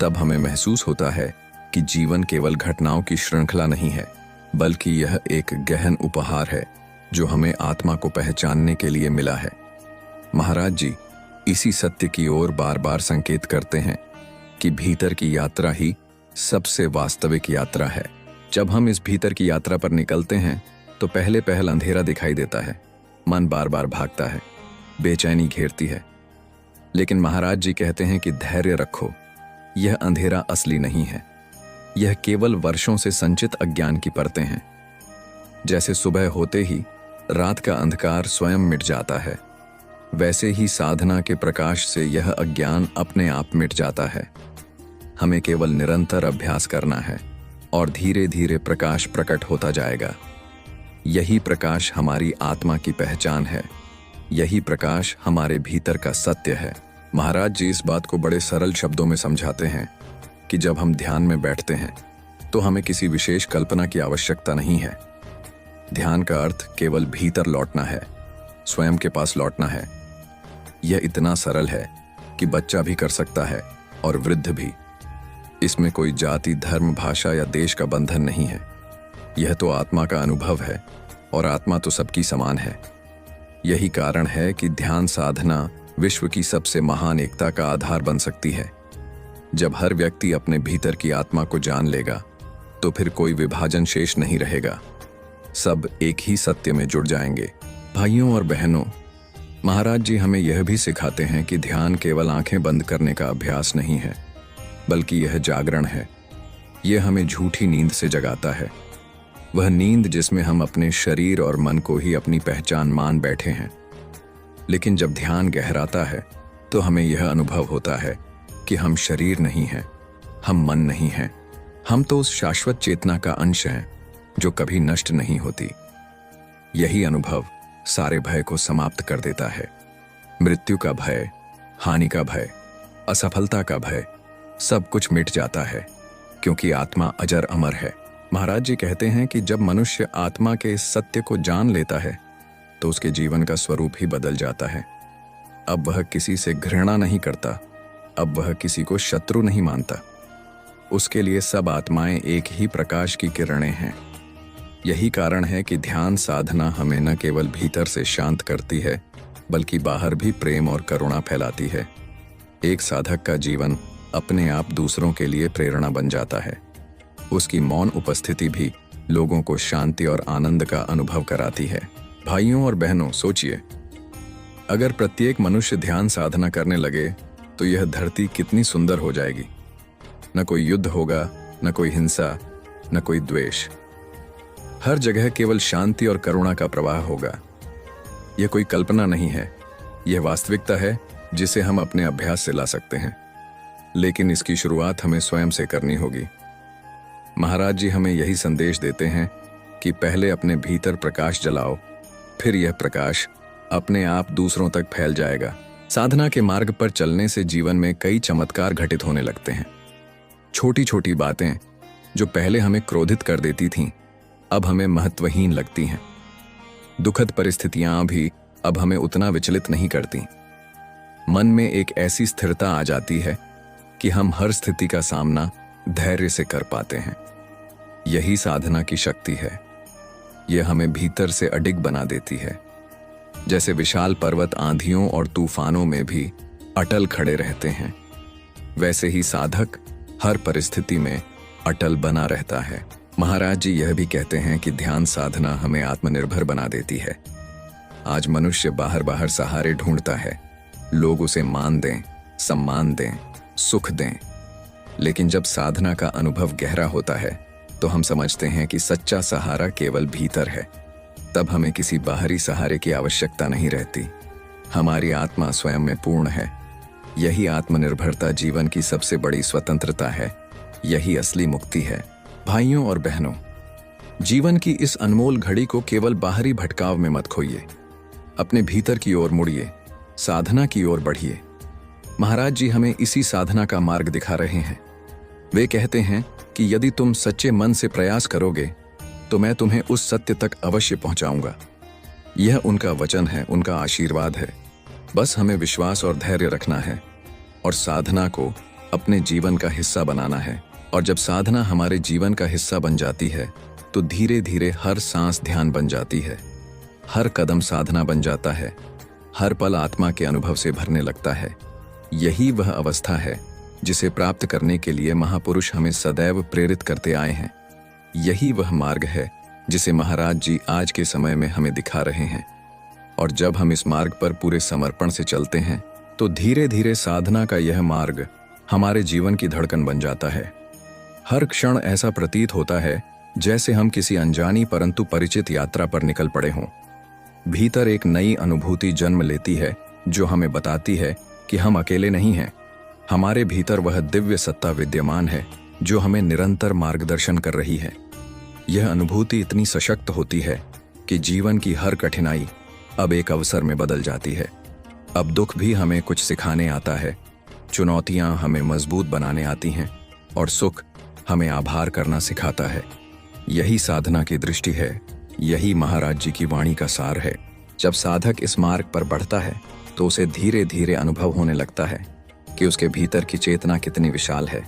तब हमें महसूस होता है कि जीवन केवल घटनाओं की श्रृंखला नहीं है, बल्कि यह एक गहन उपहार है जो हमें आत्मा को पहचानने के लिए मिला है। महाराज जी इसी सत्य की ओर बार बार संकेत करते हैं कि भीतर की यात्रा ही सबसे वास्तविक यात्रा है। जब हम इस भीतर की यात्रा पर निकलते हैं तो पहले पहल अंधेरा दिखाई देता है, मन बार बार भागता है, बेचैनी घेरती है। लेकिन महाराज जी कहते हैं कि धैर्य रखो, यह अंधेरा असली नहीं है, यह केवल वर्षों से संचित अज्ञान की परतें हैं। जैसे सुबह होते ही रात का अंधकार स्वयं मिट जाता है, वैसे ही साधना के प्रकाश से यह अज्ञान अपने आप मिट जाता है। हमें केवल निरंतर अभ्यास करना है और धीरे धीरे प्रकाश प्रकट होता जाएगा। यही प्रकाश हमारी आत्मा की पहचान है। यही प्रकाश हमारे भीतर का सत्य है। महाराज जी इस बात को बड़े सरल शब्दों में समझाते हैं कि जब हम ध्यान में बैठते हैं तो हमें किसी विशेष कल्पना की आवश्यकता नहीं है। ध्यान का अर्थ केवल भीतर लौटना है, स्वयं के पास लौटना है। यह इतना सरल है कि बच्चा भी कर सकता है और वृद्ध भी। इसमें कोई जाति, धर्म, भाषा या देश का बंधन नहीं है। यह तो आत्मा का अनुभव है और आत्मा तो सबकी समान है। यही कारण है कि ध्यान साधना विश्व की सबसे महान एकता का आधार बन सकती है। जब हर व्यक्ति अपने भीतर की आत्मा को जान लेगा तो फिर कोई विभाजन शेष नहीं रहेगा। सब एक ही सत्य में जुड़ जाएंगे। भाइयों और बहनों, महाराज जी हमें यह भी सिखाते हैं कि ध्यान केवल आंखें बंद करने का अभ्यास नहीं है, बल्कि यह जागरण है। यह हमें झूठी नींद से जगाता है, वह नींद जिसमें हम अपने शरीर और मन को ही अपनी पहचान मान बैठे हैं। लेकिन जब ध्यान गहराता है तो हमें यह अनुभव होता है कि हम शरीर नहीं हैं, हम मन नहीं हैं, हम तो उस शाश्वत चेतना का अंश हैं जो कभी नष्ट नहीं होती। यही अनुभव सारे भय को समाप्त कर देता है। मृत्यु का भय, हानि का भय, असफलता का भय, सब कुछ मिट जाता है, क्योंकि आत्मा अजर अमर है। महाराज जी कहते हैं कि जब मनुष्य आत्मा के इस सत्य को जान लेता है तो उसके जीवन का स्वरूप ही बदल जाता है। अब वह किसी से घृणा नहीं करता, अब वह किसी को शत्रु नहीं मानता। उसके लिए सब आत्माएं एक ही प्रकाश की किरणें हैं। यही कारण है कि ध्यान साधना हमें न केवल भीतर से शांत करती है, बल्कि बाहर भी प्रेम और करुणा फैलाती है। एक साधक का जीवन अपने आप दूसरों के लिए प्रेरणा बन जाता है। उसकी मौन उपस्थिति भी लोगों को शांति और आनंद का अनुभव कराती है। भाइयों और बहनों, सोचिए, अगर प्रत्येक मनुष्य ध्यान साधना करने लगे तो यह धरती कितनी सुंदर हो जाएगी। न कोई युद्ध होगा, न कोई हिंसा, न कोई द्वेष। हर जगह केवल शांति और करुणा का प्रवाह होगा। यह कोई कल्पना नहीं है, यह वास्तविकता है जिसे हम अपने अभ्यास से ला सकते हैं। लेकिन इसकी शुरुआत हमें स्वयं से करनी होगी। महाराज जी हमें यही संदेश देते हैं कि पहले अपने भीतर प्रकाश जलाओ, फिर यह प्रकाश अपने आप दूसरों तक फैल जाएगा। साधना के मार्ग पर चलने से जीवन में कई चमत्कार घटित होने लगते हैं। छोटी छोटी बातें जो पहले हमें क्रोधित कर देती थीं, अब हमें महत्वहीन लगती हैं। दुखद परिस्थितियां भी अब हमें उतना विचलित नहीं करती। मन में एक ऐसी स्थिरता आ जाती है कि हम हर स्थिति का सामना धैर्य से कर पाते हैं। यही साधना की शक्ति है। यह हमें भीतर से अडिग बना देती है। जैसे विशाल पर्वत आंधियों और तूफानों में भी अटल खड़े रहते हैं, वैसे ही साधक हर परिस्थिति में अटल बना रहता है। महाराज जी यह भी कहते हैं कि ध्यान साधना हमें आत्मनिर्भर बना देती है। आज मनुष्य बाहर बाहर सहारे ढूंढता है, लोग उसे मान दें, सम्मान दें, सुख दें। लेकिन जब साधना का अनुभव गहरा होता है तो हम समझते हैं कि सच्चा सहारा केवल भीतर है। तब हमें किसी बाहरी सहारे की आवश्यकता नहीं रहती। हमारी आत्मा स्वयं में पूर्ण है। यही आत्मनिर्भरता जीवन की सबसे बड़ी स्वतंत्रता है। यही असली मुक्ति है। भाइयों और बहनों, जीवन की इस अनमोल घड़ी को केवल बाहरी भटकाव में मत खोइए। अपने भीतर की ओर मुड़िए, साधना की ओर बढ़िए। महाराज जी हमें इसी साधना का मार्ग दिखा रहे हैं। वे कहते हैं कि यदि तुम सच्चे मन से प्रयास करोगे तो मैं तुम्हें उस सत्य तक अवश्य पहुंचाऊंगा। यह उनका वचन है, उनका आशीर्वाद है। बस हमें विश्वास और धैर्य रखना है और साधना को अपने जीवन का हिस्सा बनाना है। और जब साधना हमारे जीवन का हिस्सा बन जाती है तो धीरे धीरे हर सांस ध्यान बन जाती है, हर कदम साधना बन जाता है, हर पल आत्मा के अनुभव से भरने लगता है। यही वह अवस्था है जिसे प्राप्त करने के लिए महापुरुष हमें सदैव प्रेरित करते आए हैं। यही वह मार्ग है जिसे महाराज जी आज के समय में हमें दिखा रहे हैं। और जब हम इस मार्ग पर पूरे समर्पण से चलते हैं तो धीरे धीरे साधना का यह मार्ग हमारे जीवन की धड़कन बन जाता है। हर क्षण ऐसा प्रतीत होता है जैसे हम किसी अनजानी परंतु परिचित यात्रा पर निकल पड़े हों। भीतर एक नई अनुभूति जन्म लेती है जो हमें बताती है कि हम अकेले नहीं हैं। हमारे भीतर वह दिव्य सत्ता विद्यमान है जो हमें निरंतर मार्गदर्शन कर रही है। यह अनुभूति इतनी सशक्त होती है कि जीवन की हर कठिनाई अब एक अवसर में बदल जाती है। अब दुख भी हमें कुछ सिखाने आता है, चुनौतियां हमें मजबूत बनाने आती हैं और सुख हमें आभार करना सिखाता है। यही साधना की दृष्टि है, यही महाराज जी की वाणी का सार है। जब साधक इस मार्ग पर बढ़ता है तो उसे धीरे धीरे अनुभव होने लगता है कि उसके भीतर की चेतना कितनी विशाल है।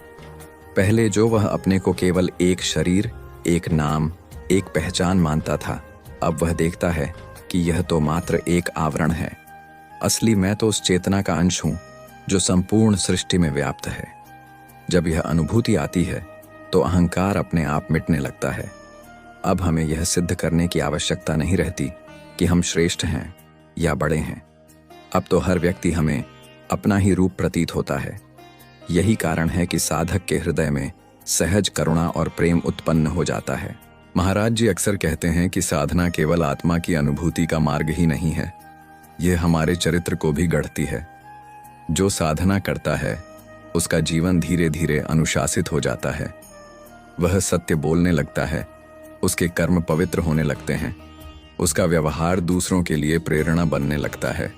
पहले जो वह अपने को केवल एक शरीर, एक नाम, एक पहचान मानता था, अब वह देखता है कि यह तो मात्र एक आवरण है। असली मैं तो उस चेतना का अंश हूं जो संपूर्ण सृष्टि में व्याप्त है। जब यह अनुभूति आती है तो अहंकार अपने आप मिटने लगता है। अब हमें यह सिद्ध करने की आवश्यकता नहीं रहती कि हम श्रेष्ठ हैं या बड़े हैं। अब तो हर व्यक्ति हमें अपना ही रूप प्रतीत होता है। यही कारण है कि साधक के हृदय में सहज करुणा और प्रेम उत्पन्न हो जाता है। महाराज जी अक्सर कहते हैं कि साधना केवल आत्मा की अनुभूति का मार्ग ही नहीं है, यह हमारे चरित्र को भी गढ़ती है। जो साधना करता है उसका जीवन धीरे धीरे अनुशासित हो जाता है। वह सत्य बोलने लगता है, उसके कर्म पवित्र होने लगते हैं, उसका व्यवहार दूसरों के लिए प्रेरणा बनने लगता है।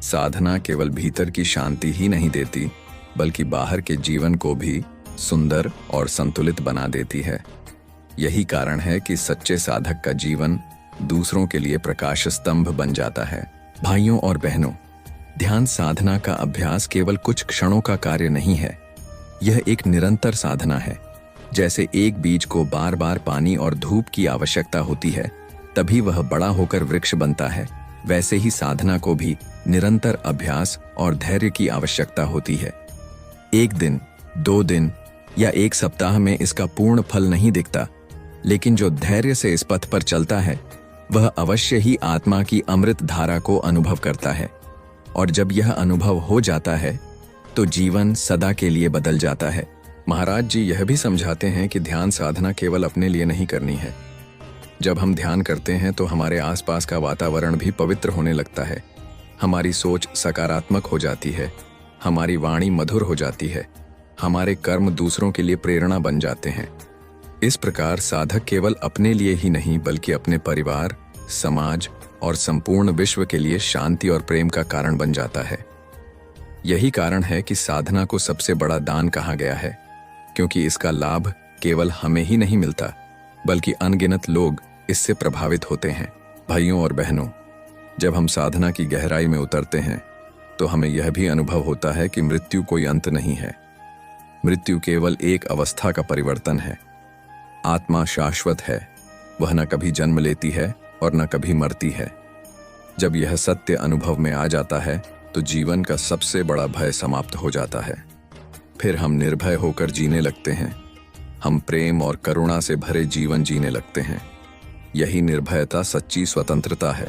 साधना केवल भीतर की शांति ही नहीं देती, बल्कि बाहर के जीवन को भी सुंदर और संतुलित बना देती है। यही कारण है कि सच्चे साधक का जीवन दूसरों के लिए प्रकाश स्तंभ बन जाता है। भाइयों और बहनों, ध्यान साधना का अभ्यास केवल कुछ क्षणों का कार्य नहीं है, यह एक निरंतर साधना है। जैसे एक बीज को बार बार पानी और धूप की आवश्यकता होती है, तभी वह बड़ा होकर वृक्ष बनता है, वैसे ही साधना को भी निरंतर अभ्यास और धैर्य की आवश्यकता होती है। एक दिन, 2 दिन या 1 सप्ताह में इसका पूर्ण फल नहीं दिखता, लेकिन जो धैर्य से इस पथ पर चलता है वह अवश्य ही आत्मा की अमृत धारा को अनुभव करता है। और जब यह अनुभव हो जाता है तो जीवन सदा के लिए बदल जाता है। महाराज जी यह भी समझाते हैं कि ध्यान साधना केवल अपने लिए नहीं करनी है। जब हम ध्यान करते हैं तो हमारे आसपास का वातावरण भी पवित्र होने लगता है, हमारी सोच सकारात्मक हो जाती है, हमारी वाणी मधुर हो जाती है, हमारे कर्म दूसरों के लिए प्रेरणा बन जाते हैं। इस प्रकार साधक केवल अपने लिए ही नहीं बल्कि अपने परिवार, समाज और संपूर्ण विश्व के लिए शांति और प्रेम का कारण बन जाता है। यही कारण है कि साधना को सबसे बड़ा दान कहा गया है, क्योंकि इसका लाभ केवल हमें ही नहीं मिलता, बल्कि अनगिनत लोग इससे प्रभावित होते हैं। भाइयों और बहनों, जब हम साधना की गहराई में उतरते हैं तो हमें यह भी अनुभव होता है कि मृत्यु कोई अंत नहीं है। मृत्यु केवल एक अवस्था का परिवर्तन है। आत्मा शाश्वत है, वह न कभी जन्म लेती है और न कभी मरती है। जब यह सत्य अनुभव में आ जाता है तो जीवन का सबसे बड़ा भय समाप्त हो जाता है। फिर हम निर्भय होकर जीने लगते हैं, हम प्रेम और करुणा से भरे जीवन जीने लगते हैं। यही निर्भयता सच्ची स्वतंत्रता है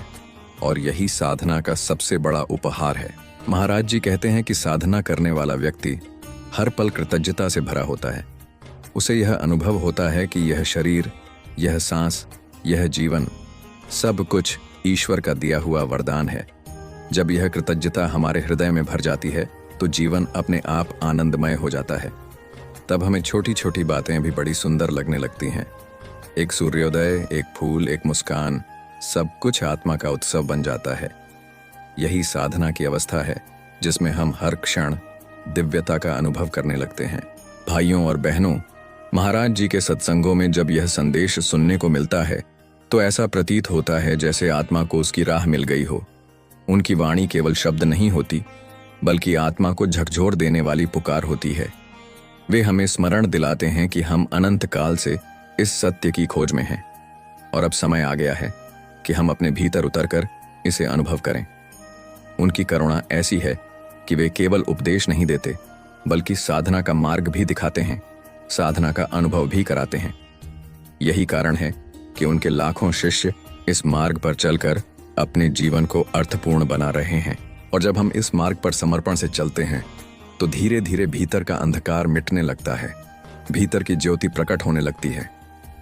और यही साधना का सबसे बड़ा उपहार है। महाराज जी कहते हैं कि साधना करने वाला व्यक्ति हर पल कृतज्ञता से भरा होता है। उसे यह अनुभव होता है कि यह शरीर, यह सांस, यह जीवन, सब कुछ ईश्वर का दिया हुआ वरदान है। जब यह कृतज्ञता हमारे हृदय में भर जाती है तो जीवन अपने आप आनंदमय हो जाता है। तब हमें छोटी छोटी बातें भी बड़ी सुंदर लगने लगती हैं। एक सूर्योदय, एक फूल, एक मुस्कान, सब कुछ आत्मा का उत्सव बन जाता है। यही साधना की अवस्था है जिसमें हम हर क्षण दिव्यता का अनुभव करने लगते हैं। भाइयों और बहनों, महाराज जी के सत्संगों में जब यह संदेश सुनने को मिलता है तो ऐसा प्रतीत होता है जैसे आत्मा को उसकी राह मिल गई हो। उनकी वाणी केवल शब्द नहीं होती, बल्कि आत्मा को झकझोर देने वाली पुकार होती है। वे हमें स्मरण दिलाते हैं कि हम अनंत काल से इस सत्य की खोज में हैं और अब समय आ गया है कि हम अपने भीतर उतरकर इसे अनुभव करें। उनकी करुणा ऐसी है कि वे केवल उपदेश नहीं देते, बल्कि साधना का मार्ग भी दिखाते हैं, साधना का अनुभव भी कराते हैं। यही कारण है कि उनके लाखों शिष्य इस मार्ग पर चलकर अपने जीवन को अर्थपूर्ण बना रहे हैं। और जब हम इस मार्ग पर समर्पण से चलते हैं तो धीरे धीरे भीतर का अंधकार मिटने लगता है, भीतर की ज्योति प्रकट होने लगती है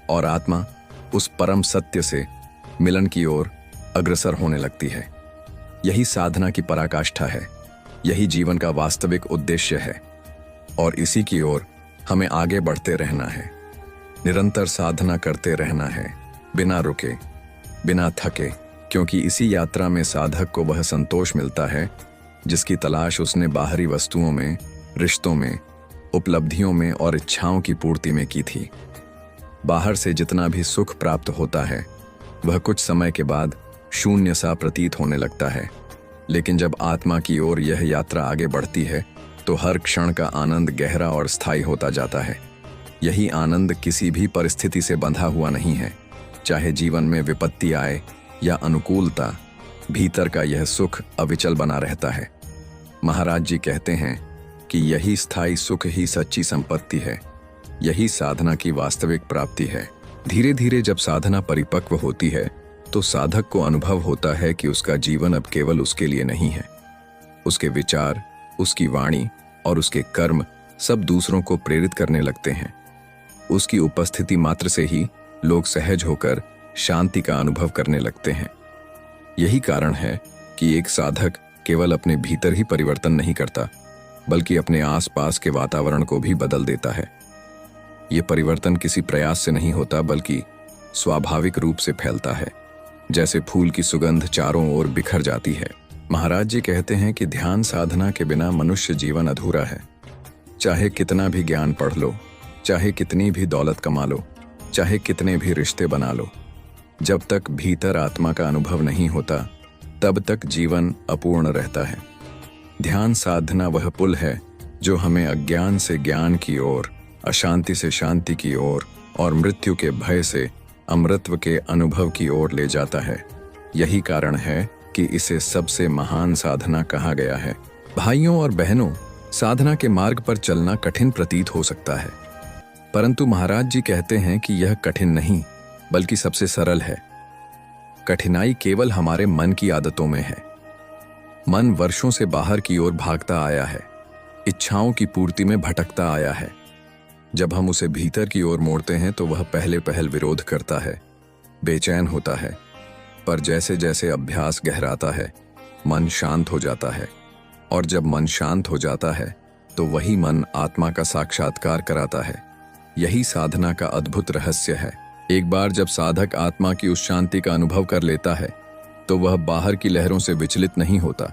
और आत्मा उस परम सत्य से मिलन की ओर अग्रसर होने लगती है। यही साधना की पराकाष्ठा है, यही जीवन का वास्तविक उद्देश्य है। और इसी की ओर हमें आगे बढ़ते रहना है। निरंतर साधना करते रहना है, बिना रुके, बिना थके, क्योंकि इसी यात्रा में साधक को वह संतोष मिलता है जिसकी तलाश उसने बाहरी वस्तुओं में, रिश्तों में, उपलब्धियों में और इच्छाओं की पूर्ति में की थी। बाहर से जितना भी सुख प्राप्त होता है वह कुछ समय के बाद शून्य सा प्रतीत होने लगता है, लेकिन जब आत्मा की ओर यह यात्रा आगे बढ़ती है तो हर क्षण का आनंद गहरा और स्थायी होता जाता है। यही आनंद किसी भी परिस्थिति से बंधा हुआ नहीं है, चाहे जीवन में विपत्ति आए या अनुकूलता, भीतर का यह सुख अविचल बना रहता है। महाराज जी कहते हैं कि यही स्थायी सुख ही सच्ची संपत्ति है, यही साधना की वास्तविक प्राप्ति है। धीरे धीरे जब साधना परिपक्व होती है तो साधक को अनुभव होता है कि उसका जीवन अब केवल उसके लिए नहीं है। उसके विचार, उसकी वाणी और उसके कर्म सब दूसरों को प्रेरित करने लगते हैं। उसकी उपस्थिति मात्र से ही लोग सहज होकर शांति का अनुभव करने लगते हैं। यही कारण है कि एक साधक केवल अपने भीतर ही परिवर्तन नहीं करता, बल्कि अपने आसपास के वातावरण को भी बदल देता है। ये परिवर्तन किसी प्रयास से नहीं होता, बल्कि स्वाभाविक रूप से फैलता है, जैसे फूल की सुगंध चारों ओर बिखर जाती है। महाराज जी कहते हैं कि ध्यान साधना के बिना मनुष्य जीवन अधूरा है। चाहे कितना भी ज्ञान पढ़ लो, चाहे कितनी भी दौलत कमा लो, चाहे कितने भी रिश्ते बना लो, जब तक भीतर आत्मा का अनुभव नहीं होता तब तक जीवन अपूर्ण रहता है। ध्यान साधना वह पुल है जो हमें अज्ञान से ज्ञान की ओर, अशांति से शांति की ओर और मृत्यु के भय से अमृतत्व के अनुभव की ओर ले जाता है। यही कारण है कि इसे सबसे महान साधना कहा गया है। भाइयों और बहनों, साधना के मार्ग पर चलना कठिन प्रतीत हो सकता है, परंतु महाराज जी कहते हैं कि यह कठिन नहीं बल्कि सबसे सरल है। कठिनाई केवल हमारे मन की आदतों में है। मन वर्षों से बाहर की ओर भागता आया है, इच्छाओं की पूर्ति में भटकता आया है। जब हम उसे भीतर की ओर मोड़ते हैं तो वह पहले पहल विरोध करता है, बेचैन होता है, पर जैसे जैसे अभ्यास गहराता है मन शांत हो जाता है, और जब मन शांत हो जाता है तो वही मन आत्मा का साक्षात्कार कराता है। यही साधना का अद्भुत रहस्य है। एक बार जब साधक आत्मा की उस शांति का अनुभव कर लेता है तो वह बाहर की लहरों से विचलित नहीं होता।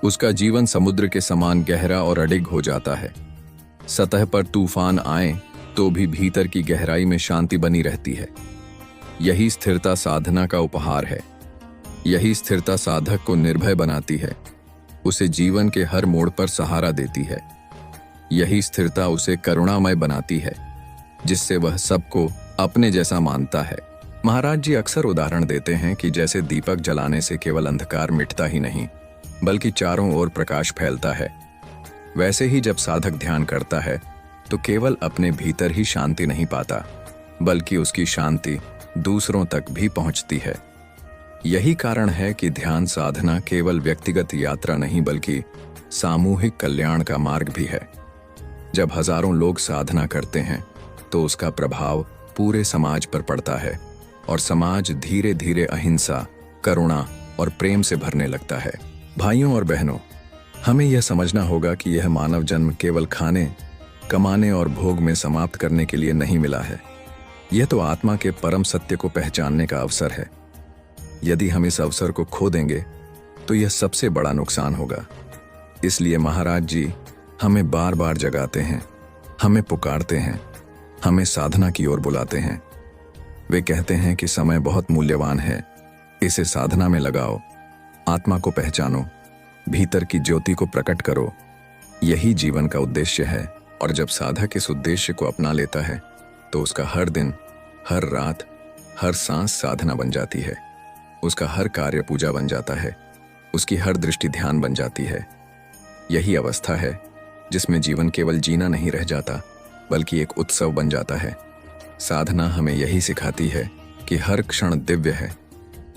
उसका जीवन समुद्र के समान गहरा और अडिग हो जाता है। सतह पर तूफान आए तो भी भीतर की गहराई में शांति बनी रहती है। यही स्थिरता साधना का उपहार है। यही स्थिरता साधक को निर्भय बनाती है, उसे जीवन के हर मोड़ पर सहारा देती है। यही स्थिरता उसे करुणामय बनाती है, जिससे वह सबको अपने जैसा मानता है। महाराज जी अक्सर उदाहरण देते हैं कि जैसे दीपक जलाने से केवल अंधकार मिटता ही नहीं, बल्कि चारों ओर प्रकाश फैलता है, वैसे ही जब साधक ध्यान करता है तो केवल अपने भीतर ही शांति नहीं पाता, बल्कि उसकी शांति दूसरों तक भी पहुंचती है। यही कारण है कि ध्यान साधना केवल व्यक्तिगत यात्रा नहीं बल्कि सामूहिक कल्याण का मार्ग भी है। जब हजारों लोग साधना करते हैं तो उसका प्रभाव पूरे समाज पर पड़ता है और समाज धीरे धीरे अहिंसा, करुणा और प्रेम से भरने लगता है। भाइयों और बहनों, हमें यह समझना होगा कि यह मानव जन्म केवल खाने, कमाने और भोग में समाप्त करने के लिए नहीं मिला है। यह तो आत्मा के परम सत्य को पहचानने का अवसर है। यदि हम इस अवसर को खो देंगे तो यह सबसे बड़ा नुकसान होगा। इसलिए महाराज जी हमें बार बार जगाते हैं, हमें पुकारते हैं, हमें साधना की ओर बुलाते हैं। वे कहते हैं कि समय बहुत मूल्यवान है, इसे साधना में लगाओ, आत्मा को पहचानो, भीतर की ज्योति को प्रकट करो। यही जीवन का उद्देश्य है। और जब साधक इस उद्देश्य को अपना लेता है तो उसका हर दिन, हर रात, हर सांस साधना बन जाती है। उसका हर कार्य पूजा बन जाता है, उसकी हर दृष्टि ध्यान बन जाती है। यही अवस्था है जिसमें जीवन केवल जीना नहीं रह जाता बल्कि एक उत्सव बन जाता है। साधना हमें यही सिखाती है कि हर क्षण दिव्य है,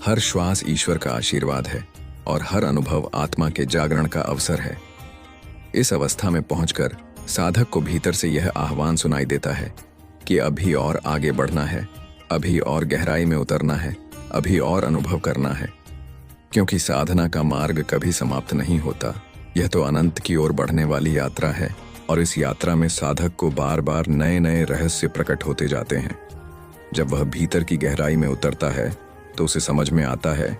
हर श्वास ईश्वर का आशीर्वाद है और हर अनुभव आत्मा के जागरण का अवसर है। इस अवस्था में पहुंचकर साधक को भीतर से यह आह्वान सुनाई देता है कि अभी और आगे बढ़ना है, अभी और गहराई में उतरना है, अभी और अनुभव करना है, क्योंकि साधना का मार्ग कभी समाप्त नहीं होता। यह तो अनंत की ओर बढ़ने वाली यात्रा है और इस यात्रा में साधक को बार बार नए नए रहस्य प्रकट होते जाते हैं। जब वह भीतर की गहराई में उतरता है तो उसे समझ में आता है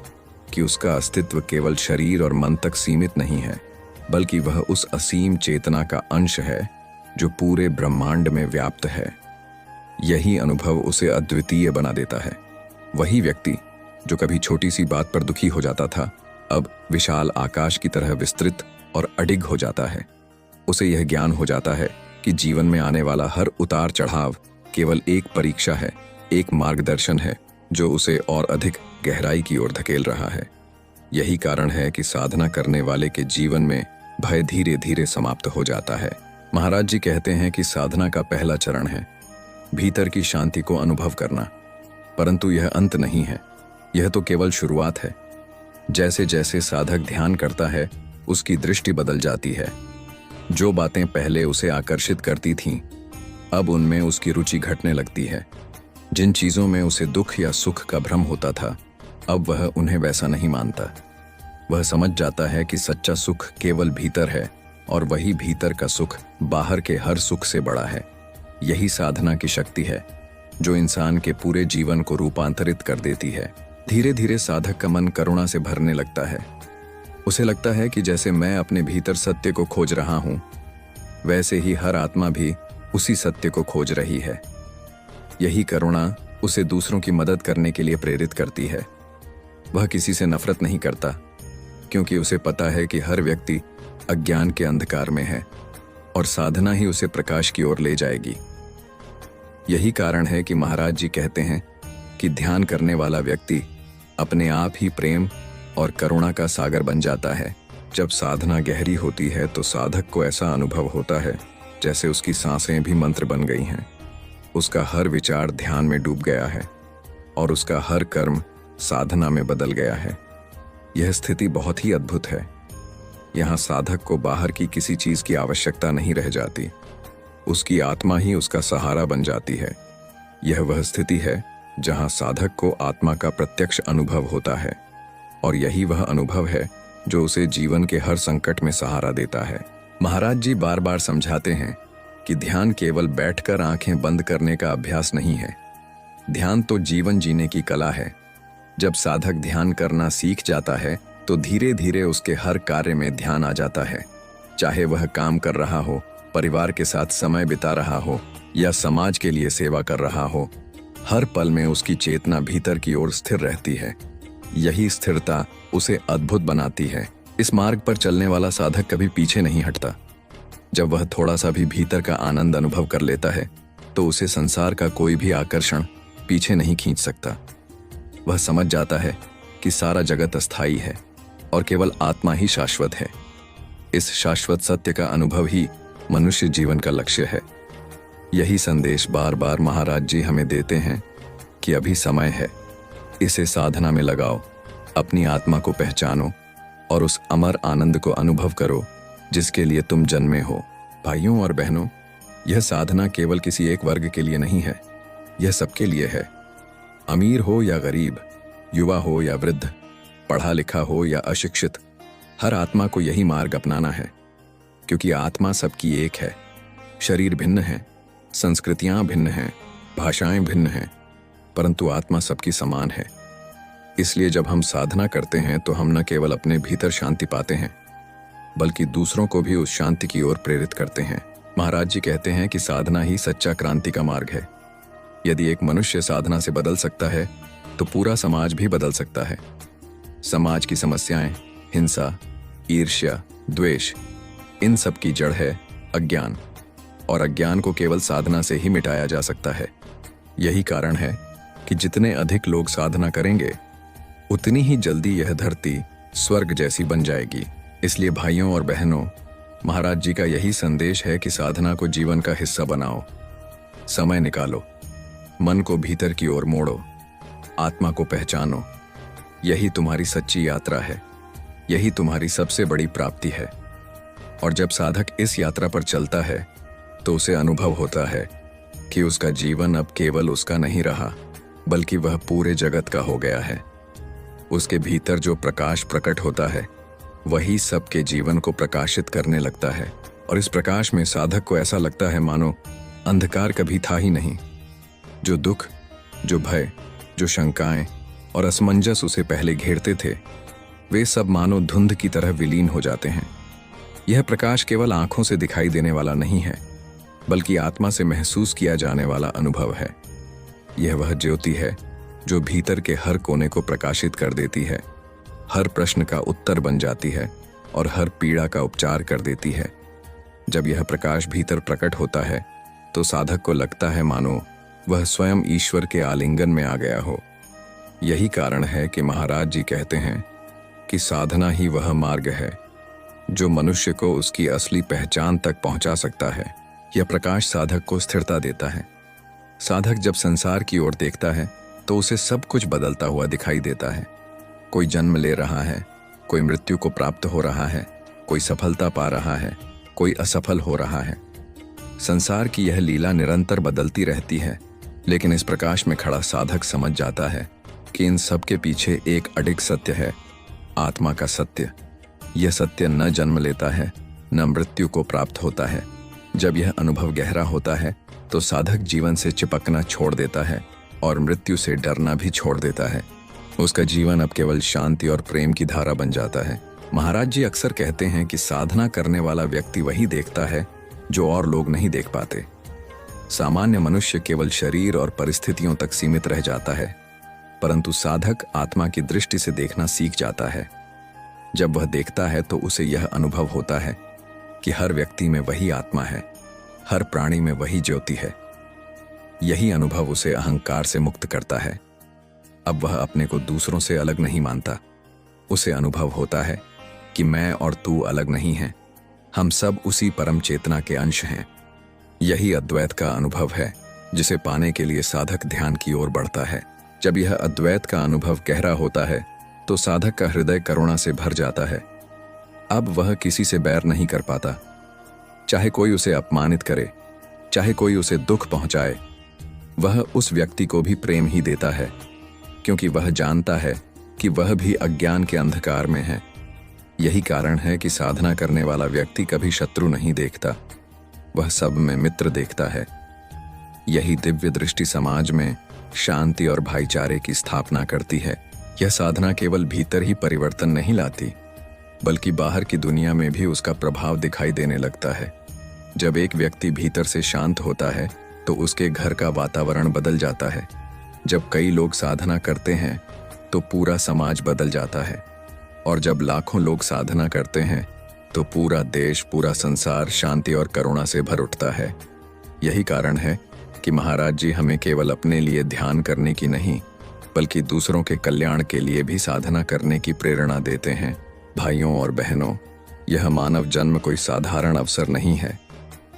कि उसका अस्तित्व केवल शरीर और मन तक सीमित नहीं है, बल्कि वह उस असीम चेतना का अंश है जो पूरे ब्रह्मांड में व्याप्त है। यही अनुभव उसे अद्वितीय बना देता है। वही व्यक्ति जो कभी छोटी सी बात पर दुखी हो जाता था, अब विशाल आकाश की तरह विस्तृत और अडिग हो जाता है। उसे यह ज्ञान हो जाता है कि जीवन में आने वाला हर उतार चढ़ाव केवल एक परीक्षा है, एक मार्गदर्शन है जो उसे और अधिक गहराई की ओर धकेल रहा है। यही कारण है कि साधना करने वाले के जीवन में भय धीरे धीरे समाप्त हो जाता है। महाराज जी कहते हैं कि साधना का पहला चरण है भीतर की शांति को अनुभव करना, परंतु यह अंत नहीं है, यह तो केवल शुरुआत है। जैसे जैसे साधक ध्यान करता है उसकी दृष्टि बदल जाती है। जो बातें पहले उसे आकर्षित करती थीं, अब उनमें उसकी रुचि घटने लगती है। जिन चीजों में उसे दुख या सुख का भ्रम होता था, अब वह उन्हें वैसा नहीं मानता। वह समझ जाता है कि सच्चा सुख केवल भीतर है और वही भीतर का सुख बाहर के हर सुख से बड़ा है। यही साधना की शक्ति है जो इंसान के पूरे जीवन को रूपांतरित कर देती है। धीरे धीरे साधक का मन करुणा से भरने लगता है। उसे लगता है कि जैसे मैं अपने भीतर सत्य को खोज रहा हूं, वैसे ही हर आत्मा भी उसी सत्य को खोज रही है। यही करुणा उसे दूसरों की मदद करने के लिए प्रेरित करती है। वह किसी से नफरत नहीं करता, क्योंकि उसे पता है कि हर व्यक्ति अज्ञान के अंधकार में है और साधना ही उसे प्रकाश की ओर ले जाएगी। यही कारण है कि महाराज जी कहते हैं कि ध्यान करने वाला व्यक्ति अपने आप ही प्रेम और करुणा का सागर बन जाता है। जब साधना गहरी होती है तो साधक को ऐसा अनुभव होता है जैसे उसकी सांसें भी मंत्र बन गई हैं। उसका हर विचार ध्यान में डूब गया है और उसका हर कर्म साधना में बदल गया है। यह स्थिति बहुत ही अद्भुत है। यहाँ साधक को बाहर की किसी चीज की आवश्यकता नहीं रह जाती, उसकी आत्मा ही उसका सहारा बन जाती है। यह वह स्थिति है जहाँ साधक को आत्मा का प्रत्यक्ष अनुभव होता है और यही वह अनुभव है जो उसे जीवन के हर संकट में सहारा देता है। महाराज जी बार बार समझाते हैं कि ध्यान केवल बैठकर आंखें बंद करने का अभ्यास नहीं है। ध्यान तो जीवन जीने की कला है। जब साधक ध्यान करना सीख जाता है तो धीरे धीरे उसके हर कार्य में ध्यान आ जाता है। चाहे वह काम कर रहा हो, परिवार के साथ समय बिता रहा हो या समाज के लिए सेवा कर रहा हो, हर पल में उसकी चेतना भीतर की ओर स्थिर रहती है। यही स्थिरता उसे अद्भुत बनाती है। इस मार्ग पर चलने वाला साधक कभी पीछे नहीं हटता। जब वह थोड़ा सा भी भीतर का आनंद अनुभव कर लेता है तो उसे संसार का कोई भी आकर्षण पीछे नहीं खींच सकता। वह समझ जाता है कि सारा जगत अस्थायी है और केवल आत्मा ही शाश्वत है। इस शाश्वत सत्य का अनुभव ही मनुष्य जीवन का लक्ष्य है। यही संदेश बार बार महाराज जी हमें देते हैं कि अभी समय है, इसे साधना में लगाओ, अपनी आत्मा को पहचानो और उस अमर आनंद को अनुभव करो जिसके लिए तुम जन्मे हो। भाइयों और बहनों, यह साधना केवल किसी एक वर्ग के लिए नहीं है, यह सबके लिए है। अमीर हो या गरीब, युवा हो या वृद्ध, पढ़ा लिखा हो या अशिक्षित, हर आत्मा को यही मार्ग अपनाना है, क्योंकि आत्मा सबकी एक है। शरीर भिन्न है, संस्कृतियां भिन्न हैं, भाषाएं भिन्न हैं, परंतु आत्मा सबकी समान है। इसलिए जब हम साधना करते हैं तो हम न केवल अपने भीतर शांति पाते हैं, बल्कि दूसरों को भी उस शांति की ओर प्रेरित करते हैं। महाराज जी कहते हैं कि साधना ही सच्चा क्रांति का मार्ग है। यदि एक मनुष्य साधना से बदल सकता है तो पूरा समाज भी बदल सकता है। समाज की समस्याएं, हिंसा, ईर्ष्या, द्वेष, इन सब की जड़ है अज्ञान, और अज्ञान को केवल साधना से ही मिटाया जा सकता है। यही कारण है कि जितने अधिक लोग साधना करेंगे उतनी ही जल्दी यह धरती स्वर्ग जैसी बन जाएगी। इसलिए भाइयों और बहनों, महाराज जी का यही संदेश है कि साधना को जीवन का हिस्सा बनाओ। समय निकालो, मन को भीतर की ओर मोड़ो, आत्मा को पहचानो। यही तुम्हारी सच्ची यात्रा है, यही तुम्हारी सबसे बड़ी प्राप्ति है। और जब साधक इस यात्रा पर चलता है तो उसे अनुभव होता है कि उसका जीवन अब केवल उसका नहीं रहा, बल्कि वह पूरे जगत का हो गया है। उसके भीतर जो प्रकाश प्रकट होता है वही सबके जीवन को प्रकाशित करने लगता है और इस प्रकाश में साधक को ऐसा लगता है मानो अंधकार कभी था ही नहीं। जो दुख, जो भय, जो शंकाएं और असमंजस उसे पहले घेरते थे, वे सब मानो धुंध की तरह विलीन हो जाते हैं। यह प्रकाश केवल आंखों से दिखाई देने वाला नहीं है, बल्कि आत्मा से महसूस किया जाने वाला अनुभव है। यह वह ज्योति है जो भीतर के हर कोने को प्रकाशित कर देती है, हर प्रश्न का उत्तर बन जाती है और हर पीड़ा का उपचार कर देती है। जब यह प्रकाश भीतर प्रकट होता है तो साधक को लगता है मानो वह स्वयं ईश्वर के आलिंगन में आ गया हो। यही कारण है कि महाराज जी कहते हैं कि साधना ही वह मार्ग है जो मनुष्य को उसकी असली पहचान तक पहुंचा सकता है। यह प्रकाश साधक को स्थिरता देता है। साधक जब संसार की ओर देखता है तो उसे सब कुछ बदलता हुआ दिखाई देता है। कोई जन्म ले रहा है, कोई मृत्यु को प्राप्त हो रहा है, कोई सफलता पा रहा है, कोई असफल हो रहा है। संसार की यह लीला निरंतर बदलती रहती है, लेकिन इस प्रकाश में खड़ा साधक समझ जाता है कि इन सब के पीछे एक अडिग सत्य है, आत्मा का सत्य। यह सत्य न जन्म लेता है, न मृत्यु को प्राप्त होता है। जब यह अनुभव गहरा होता है तो साधक जीवन से चिपकना छोड़ देता है और मृत्यु से डरना भी छोड़ देता है। उसका जीवन अब केवल शांति और प्रेम की धारा बन जाता है। महाराज जी अक्सर कहते हैं कि साधना करने वाला व्यक्ति वही देखता है जो और लोग नहीं देख पाते। सामान्य मनुष्य केवल शरीर और परिस्थितियों तक सीमित रह जाता है, परंतु साधक आत्मा की दृष्टि से देखना सीख जाता है। जब वह देखता है तो उसे यह अनुभव होता है कि हर व्यक्ति में वही आत्मा है, हर प्राणी में वही ज्योति है। यही अनुभव उसे अहंकार से मुक्त करता है। अब वह अपने को दूसरों से अलग नहीं मानता। उसे अनुभव होता है कि मैं और तू अलग नहीं हैं, हम सब उसी परम चेतना के अंश हैं। यही अद्वैत का अनुभव है जिसे पाने के लिए साधक ध्यान की ओर बढ़ता है। जब यह अद्वैत का अनुभव गहरा होता है तो साधक का हृदय करुणा से भर जाता है। अब वह किसी से बैर नहीं कर पाता। चाहे कोई उसे अपमानित करे, चाहे कोई उसे दुख पहुंचाए, वह उस व्यक्ति को भी प्रेम ही देता है, क्योंकि वह जानता है कि वह भी अज्ञान के अंधकार में है। यही कारण है कि साधना करने वाला व्यक्ति कभी शत्रु नहीं देखता, वह सब में मित्र देखता है। यही दिव्य दृष्टि समाज में शांति और भाईचारे की स्थापना करती है। यह साधना केवल भीतर ही परिवर्तन नहीं लाती, बल्कि बाहर की दुनिया में भी उसका प्रभाव दिखाई देने लगता है। जब एक व्यक्ति भीतर से शांत होता है तो उसके घर का वातावरण बदल जाता है। जब कई लोग साधना करते हैं तो पूरा समाज बदल जाता है, और जब लाखों लोग साधना करते हैं तो पूरा देश, पूरा संसार शांति और करुणा से भर उठता है। यही कारण है कि महाराज जी हमें केवल अपने लिए ध्यान करने की नहीं, बल्कि दूसरों के कल्याण के लिए भी साधना करने की प्रेरणा देते हैं। भाइयों और बहनों, यह मानव जन्म कोई साधारण अवसर नहीं है।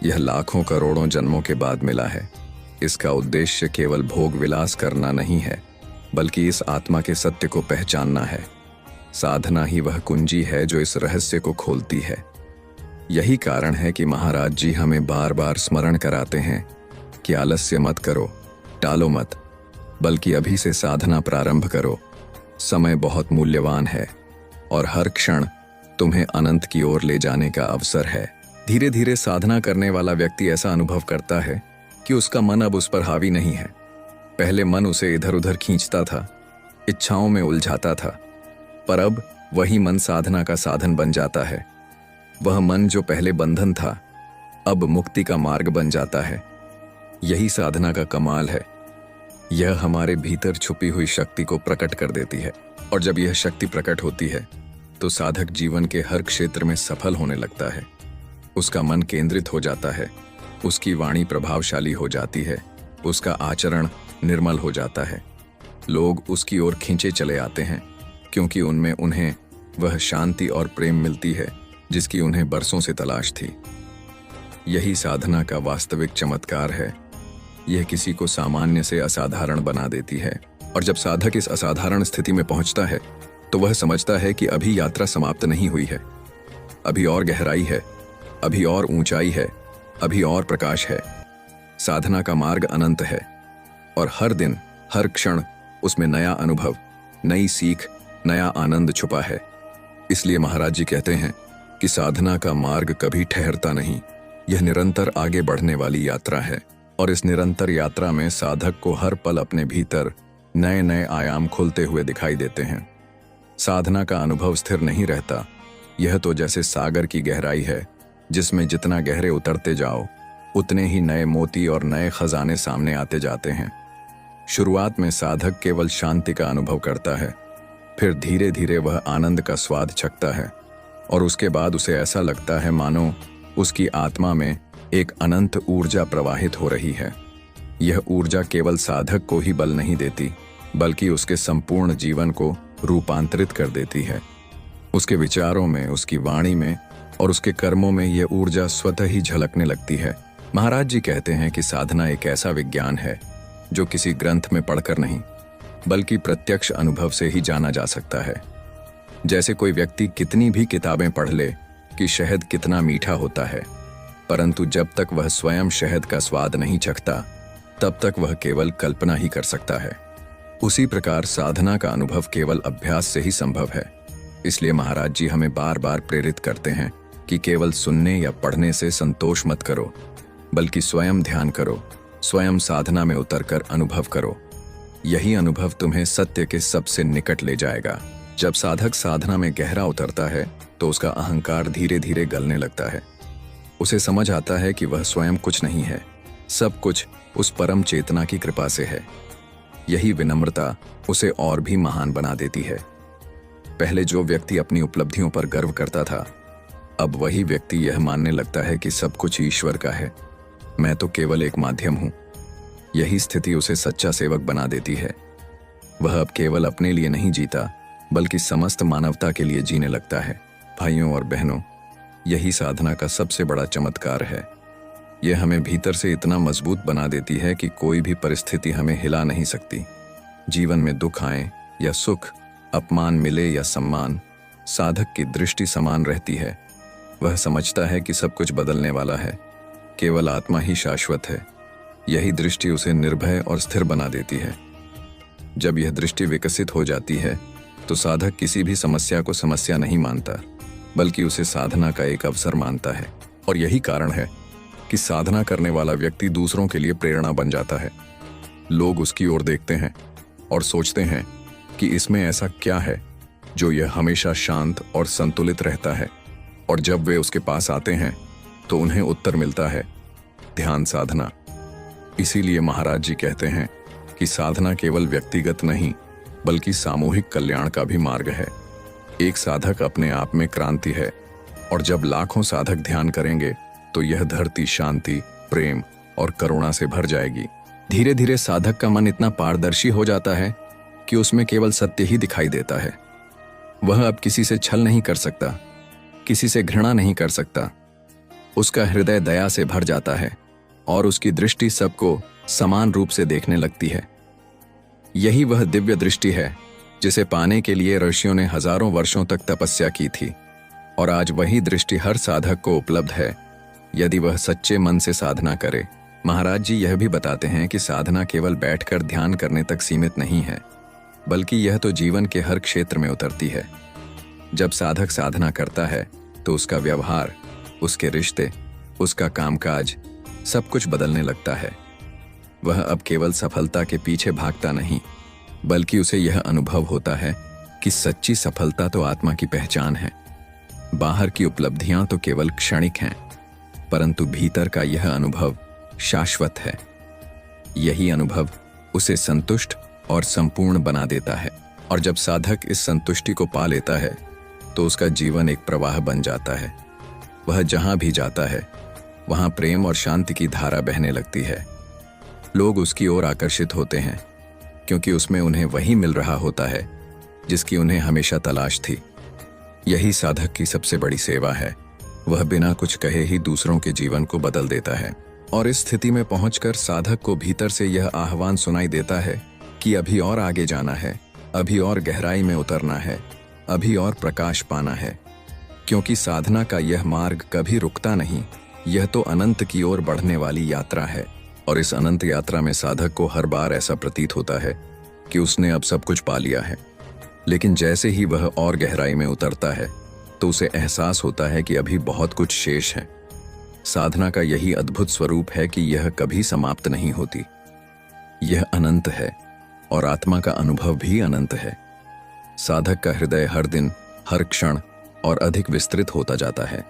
यह लाखों करोड़ों जन्मों के बाद मिला है। इसका उद्देश्य केवल भोग विलास करना नहीं है, बल्कि इस आत्मा के सत्य को पहचानना है। साधना ही वह कुंजी है जो इस रहस्य को खोलती है। यही कारण है कि महाराज जी हमें बार बार स्मरण कराते हैं कि आलस्य मत करो, टालो मत, बल्कि अभी से साधना प्रारंभ करो। समय बहुत मूल्यवान है और हर क्षण तुम्हें अनंत की ओर ले जाने का अवसर है। धीरे धीरे साधना करने वाला व्यक्ति ऐसा अनुभव करता है कि उसका मन अब उस पर हावी नहीं है। पहले मन उसे इधर उधर खींचता था, इच्छाओं में उलझाता था, पर अब वही मन साधना का साधन बन जाता है। वह मन जो पहले बंधन था, अब मुक्ति का मार्ग बन जाता है। यही साधना का कमाल है। यह हमारे भीतर छुपी हुई शक्ति को प्रकट कर देती है, और जब यह शक्ति प्रकट होती है तो साधक जीवन के हर क्षेत्र में सफल होने लगता है। उसका मन केंद्रित हो जाता है, उसकी वाणी प्रभावशाली हो जाती है, उसका आचरण निर्मल हो जाता है। लोग उसकी ओर खींचे चले आते हैं, क्योंकि उनमें उन्हें वह शांति और प्रेम मिलती है जिसकी उन्हें बरसों से तलाश थी। यही साधना का वास्तविक चमत्कार है। यह किसी को सामान्य से असाधारण बना देती है, और जब साधक इस असाधारण स्थिति में पहुंचता है तो वह समझता है कि अभी यात्रा समाप्त नहीं हुई है। अभी और गहराई है, अभी और ऊंचाई है, अभी और प्रकाश है। साधना का मार्ग अनंत है, और हर दिन, हर क्षण उसमें नया अनुभव, नई सीख, नया आनंद छुपा है। इसलिए महाराज जी कहते हैं कि साधना का मार्ग कभी ठहरता नहीं। यह निरंतर आगे बढ़ने वाली यात्रा है और इस निरंतर यात्रा में साधक को हर पल अपने भीतर नए नए आयाम खुलते हुए दिखाई देते हैं। साधना का अनुभव स्थिर नहीं रहता। यह तो जैसे सागर की गहराई है, जिसमें जितना गहरे उतरते जाओ उतने ही नए मोती और नए खजाने सामने आते जाते हैं। शुरुआत में साधक केवल शांति का अनुभव करता है, फिर धीरे धीरे वह आनंद का स्वाद चखता है और उसके बाद उसे ऐसा लगता है मानो उसकी आत्मा में एक अनंत ऊर्जा प्रवाहित हो रही है। यह ऊर्जा केवल साधक को ही बल नहीं देती, बल्कि उसके संपूर्ण जीवन को रूपांतरित कर देती है। उसके विचारों में, उसकी वाणी में और उसके कर्मों में यह ऊर्जा स्वतः ही झलकने लगती है। महाराज जी कहते हैं कि साधना एक ऐसा विज्ञान है जो किसी ग्रंथ में पढ़कर नहीं, बल्कि प्रत्यक्ष अनुभव से ही जाना जा सकता है। जैसे कोई व्यक्ति कितनी भी किताबें पढ़ ले कि शहद कितना मीठा होता है, परंतु जब तक वह स्वयं शहद का स्वाद नहीं चखता, तब तक वह केवल कल्पना ही कर सकता है। उसी प्रकार साधना का अनुभव केवल अभ्यास से ही संभव है। इसलिए महाराज जी हमें बार बार प्रेरित करते हैं कि केवल सुनने या पढ़ने से संतोष मत करो, बल्कि स्वयं ध्यान करो, स्वयं साधना में उतरकर अनुभव करो। यही अनुभव तुम्हें सत्य के सबसे निकट ले जाएगा। जब साधक साधना में गहरा उतरता है तो उसका अहंकार धीरे धीरे गलने लगता है। उसे समझ आता है कि वह स्वयं कुछ नहीं है, सब कुछ उस परम चेतना की कृपा से है। यही विनम्रता उसे और भी महान बना देती है। पहले जो व्यक्ति अपनी उपलब्धियों पर गर्व करता था, अब वही व्यक्ति यह मानने लगता है कि सब कुछ ईश्वर का है, मैं तो केवल एक माध्यम हूं। यही स्थिति उसे सच्चा सेवक बना देती है। वह अब केवल अपने लिए नहीं जीता, बल्कि समस्त मानवता के लिए जीने लगता है। भाइयों और बहनों, यही साधना का सबसे बड़ा चमत्कार है। यह हमें भीतर से इतना मजबूत बना देती है कि कोई भी परिस्थिति हमें हिला नहीं सकती। जीवन में दुख आए या सुख, अपमान मिले या सम्मान, साधक की दृष्टि समान रहती है। वह समझता है कि सब कुछ बदलने वाला है, केवल आत्मा ही शाश्वत है। यही दृष्टि उसे निर्भय और स्थिर बना देती है। जब यह दृष्टि विकसित हो जाती है तो साधक किसी भी समस्या को समस्या नहीं मानता, बल्कि उसे साधना का एक अवसर मानता है। और यही कारण है कि साधना करने वाला व्यक्ति दूसरों के लिए प्रेरणा बन जाता है। लोग उसकी ओर देखते हैं और सोचते हैं कि इसमें ऐसा क्या है जो यह हमेशा शांत और संतुलित रहता है। और जब वे उसके पास आते हैं तो उन्हें उत्तर मिलता है, ध्यान साधना। इसीलिए महाराज जी कहते हैं कि साधना केवल व्यक्तिगत नहीं, बल्कि सामूहिक कल्याण का भी मार्ग है। एक साधक अपने आप में क्रांति है, और जब लाखों साधक ध्यान करेंगे तो यह धरती शांति, प्रेम और करुणा से भर जाएगी। धीरे धीरे साधक का मन इतना पारदर्शी हो जाता है कि उसमें केवल सत्य ही दिखाई देता है। वह अब किसी से छल नहीं कर सकता, किसी से घृणा नहीं कर सकता। उसका हृदय दया से भर जाता है और उसकी दृष्टि सबको समान रूप से देखने लगती है। यही वह दिव्य दृष्टि है जिसे पाने के लिए ऋषियों ने हजारों वर्षों तक तपस्या की थी, और आज वही दृष्टि हर साधक को उपलब्ध है, यदि वह सच्चे मन से साधना करे। महाराज जी यह भी बताते हैं कि साधना केवल बैठकर ध्यान करने तक सीमित नहीं है, बल्कि यह तो जीवन के हर क्षेत्र में उतरती है। जब साधक साधना करता है तो उसका व्यवहार, उसके रिश्ते, उसका कामकाज, सब कुछ बदलने लगता है। वह अब केवल सफलता के पीछे भागता नहीं, बल्कि उसे यह अनुभव होता है कि सच्ची सफलता तो आत्मा की पहचान है। बाहर की उपलब्धियां तो केवल क्षणिक हैं, परंतु भीतर का यह अनुभव शाश्वत है। यही अनुभव उसे संतुष्ट और संपूर्ण बना देता है। और जब साधक इस संतुष्टि को पा लेता है तो उसका जीवन एक प्रवाह बन जाता है। वह जहां भी जाता है वहां प्रेम और शांति की धारा बहने लगती है। लोग उसकी ओर आकर्षित होते हैं, क्योंकि उसमें उन्हें वही मिल रहा होता है जिसकी उन्हें हमेशा तलाश थी। यही साधक की सबसे बड़ी सेवा है। वह बिना कुछ कहे ही दूसरों के जीवन को बदल देता है। और इस स्थिति में पहुंचकर साधक को भीतर से यह आह्वान सुनाई देता है कि अभी और आगे जाना है, अभी और गहराई में उतरना है, अभी और प्रकाश पाना है। क्योंकि साधना का यह मार्ग कभी रुकता नहीं, यह तो अनंत की ओर बढ़ने वाली यात्रा है। और इस अनंत यात्रा में साधक को हर बार ऐसा प्रतीत होता है कि उसने अब सब कुछ पा लिया है। लेकिन जैसे ही वह और गहराई में उतरता है तो उसे एहसास होता है कि अभी बहुत कुछ शेष है। साधना का यही अद्भुत स्वरूप है कि यह कभी समाप्त नहीं होती। यह अनंत है और आत्मा का अनुभव भी अनंत है। साधक का हृदय हर दिन, हर क्षण और अधिक विस्तृत होता जाता है।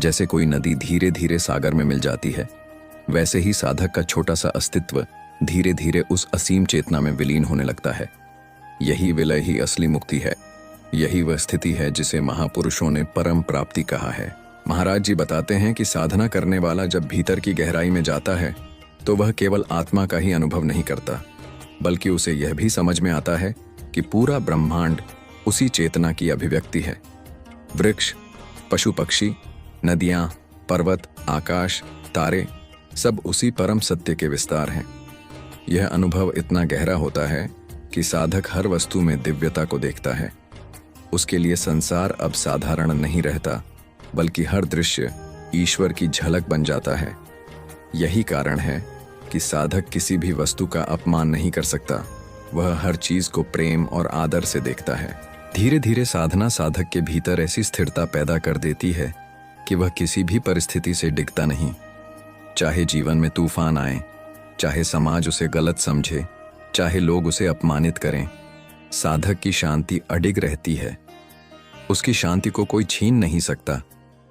जैसे कोई नदी धीरे धीरे सागर में मिल जाती है, वैसे ही साधक का छोटा सा अस्तित्व धीरे धीरे उस असीम चेतना में विलीन होने लगता है। यही विलय ही असली मुक्ति है। यही वह स्थिति है जिसे महापुरुषों ने परम प्राप्ति कहा है। महाराज जी बताते हैं कि साधना करने वाला जब भीतर की गहराई में जाता है तो वह केवल आत्मा का ही अनुभव नहीं करता, बल्कि उसे यह भी समझ में आता है कि पूरा ब्रह्मांड उसी चेतना की अभिव्यक्ति है। वृक्ष, पशु पक्षी, नदियां, पर्वत, आकाश, तारे सब उसी परम सत्य के विस्तार हैं। यह अनुभव इतना गहरा होता है कि साधक हर वस्तु में दिव्यता को देखता है। उसके लिए संसार अब साधारण नहीं रहता, बल्कि हर दृश्य ईश्वर की झलक बन जाता है। यही कारण है कि साधक किसी भी वस्तु का अपमान नहीं कर सकता। वह हर चीज को प्रेम और आदर से देखता है। धीरे धीरे साधना साधक के भीतर ऐसी स्थिरता पैदा कर देती है कि वह किसी भी परिस्थिति से डिगता नहीं। चाहे जीवन में तूफान आए, चाहे समाज उसे गलत समझे, चाहे लोग उसे अपमानित करें, साधक की शांति अडिग रहती है। उसकी शांति को कोई छीन नहीं सकता,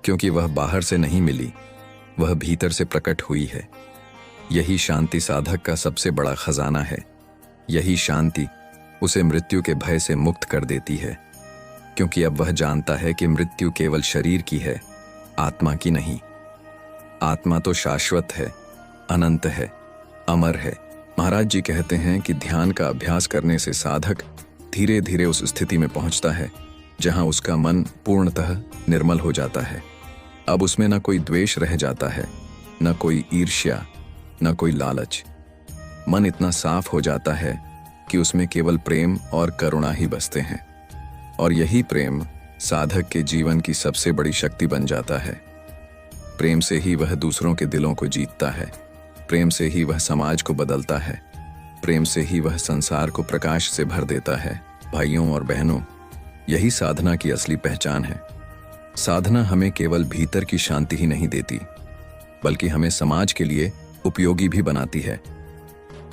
क्योंकि वह बाहर से नहीं मिली, वह भीतर से प्रकट हुई है। यही शांति साधक का सबसे बड़ा खजाना है। यही शांति उसे मृत्यु के भय से मुक्त कर देती है, क्योंकि अब वह जानता है कि मृत्यु केवल शरीर की है, आत्मा की नहीं। आत्मा तो शाश्वत है, अनंत है, अमर है। महाराज जी कहते हैं कि ध्यान का अभ्यास करने से साधक धीरे धीरे उस स्थिति में पहुंचता है जहां उसका मन पूर्णतः निर्मल हो जाता है। अब उसमें न कोई द्वेष रह जाता है, न कोई ईर्ष्या, न कोई लालच। मन इतना साफ हो जाता है कि उसमें केवल प्रेम और करुणा ही बसते हैं। और यही प्रेम साधक के जीवन की सबसे बड़ी शक्ति बन जाता है। प्रेम से ही वह दूसरों के दिलों को जीतता है। प्रेम से ही वह समाज को बदलता है। प्रेम से ही वह संसार को प्रकाश से भर देता है। भाइयों और बहनों, यही साधना की असली पहचान है। साधना हमें केवल भीतर की शांति ही नहीं देती, बल्कि हमें समाज के लिए उपयोगी भी बनाती है।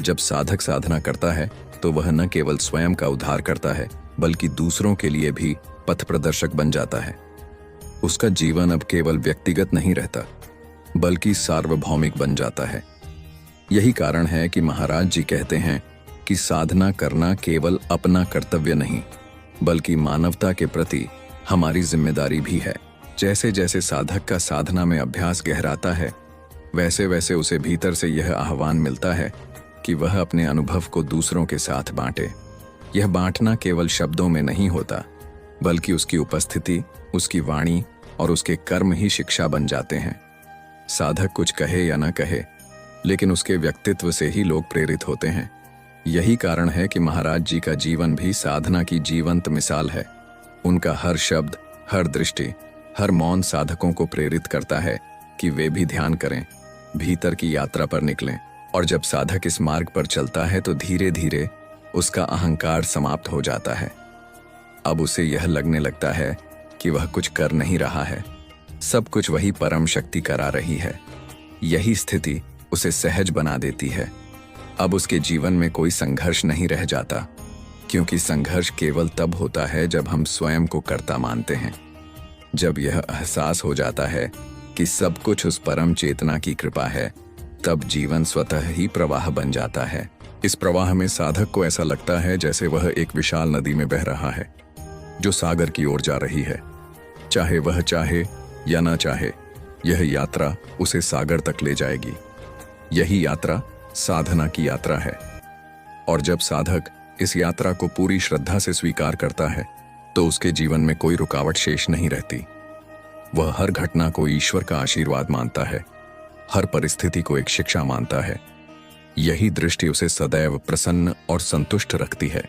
जब साधक साधना करता है तो वह न केवल स्वयं का उद्धार करता है, बल्कि दूसरों के लिए भी पथ प्रदर्शक बन जाता है। उसका जीवन अब केवल व्यक्तिगत नहीं रहता, बल्कि सार्वभौमिक बन जाता है। यही कारण है कि महाराज जी कहते हैं कि साधना करना केवल अपना कर्तव्य नहीं, बल्कि मानवता के प्रति हमारी जिम्मेदारी भी है। जैसे जैसे साधक का साधना में अभ्यास गहराता है, वैसे वैसे उसे भीतर से यह आह्वान मिलता है कि वह अपने अनुभव को दूसरों के साथ बांटे। यह बांटना केवल शब्दों में नहीं होता, बल्कि उसकी उपस्थिति, उसकी वाणी और उसके कर्म ही शिक्षा बन जाते हैं। साधक कुछ कहे या न कहे, लेकिन उसके व्यक्तित्व से ही लोग प्रेरित होते हैं। यही कारण है कि महाराज जी का जीवन भी साधना की जीवंत मिसाल है। उनका हर शब्द, हर दृष्टि, हर मौन साधकों को प्रेरित करता है कि वे भी ध्यान करें, भीतर की यात्रा पर निकलें। और जब साधक इस मार्ग पर चलता है तो धीरे धीरे उसका अहंकार समाप्त हो जाता है। अब उसे यह लगने लगता है कि वह कुछ कर नहीं रहा है, सब कुछ वही परम शक्ति करा रही है। यही स्थिति उसे सहज बना देती है। अब उसके जीवन में कोई संघर्ष नहीं रह जाता, क्योंकि संघर्ष केवल तब होता है जब हम स्वयं को कर्ता मानते हैं। जब यह एहसास हो जाता है कि सब कुछ उस परम चेतना की कृपा है, तब जीवन स्वतः ही प्रवाह बन जाता है। इस प्रवाह में साधक को ऐसा लगता है जैसे वह एक विशाल नदी में बह रहा है, जो सागर की ओर जा रही है। चाहे वह चाहे या ना चाहे, यह यात्रा उसे सागर तक ले जाएगी। यही यात्रा साधना की यात्रा है। और जब साधक इस यात्रा को पूरी श्रद्धा से स्वीकार करता है, तो उसके जीवन में कोई रुकावट शेष नहीं रहती। वह हर घटना को ईश्वर का आशीर्वाद मानता है, हर परिस्थिति को एक शिक्षा मानता है। यही दृष्टि उसे सदैव प्रसन्न और संतुष्ट रखती है।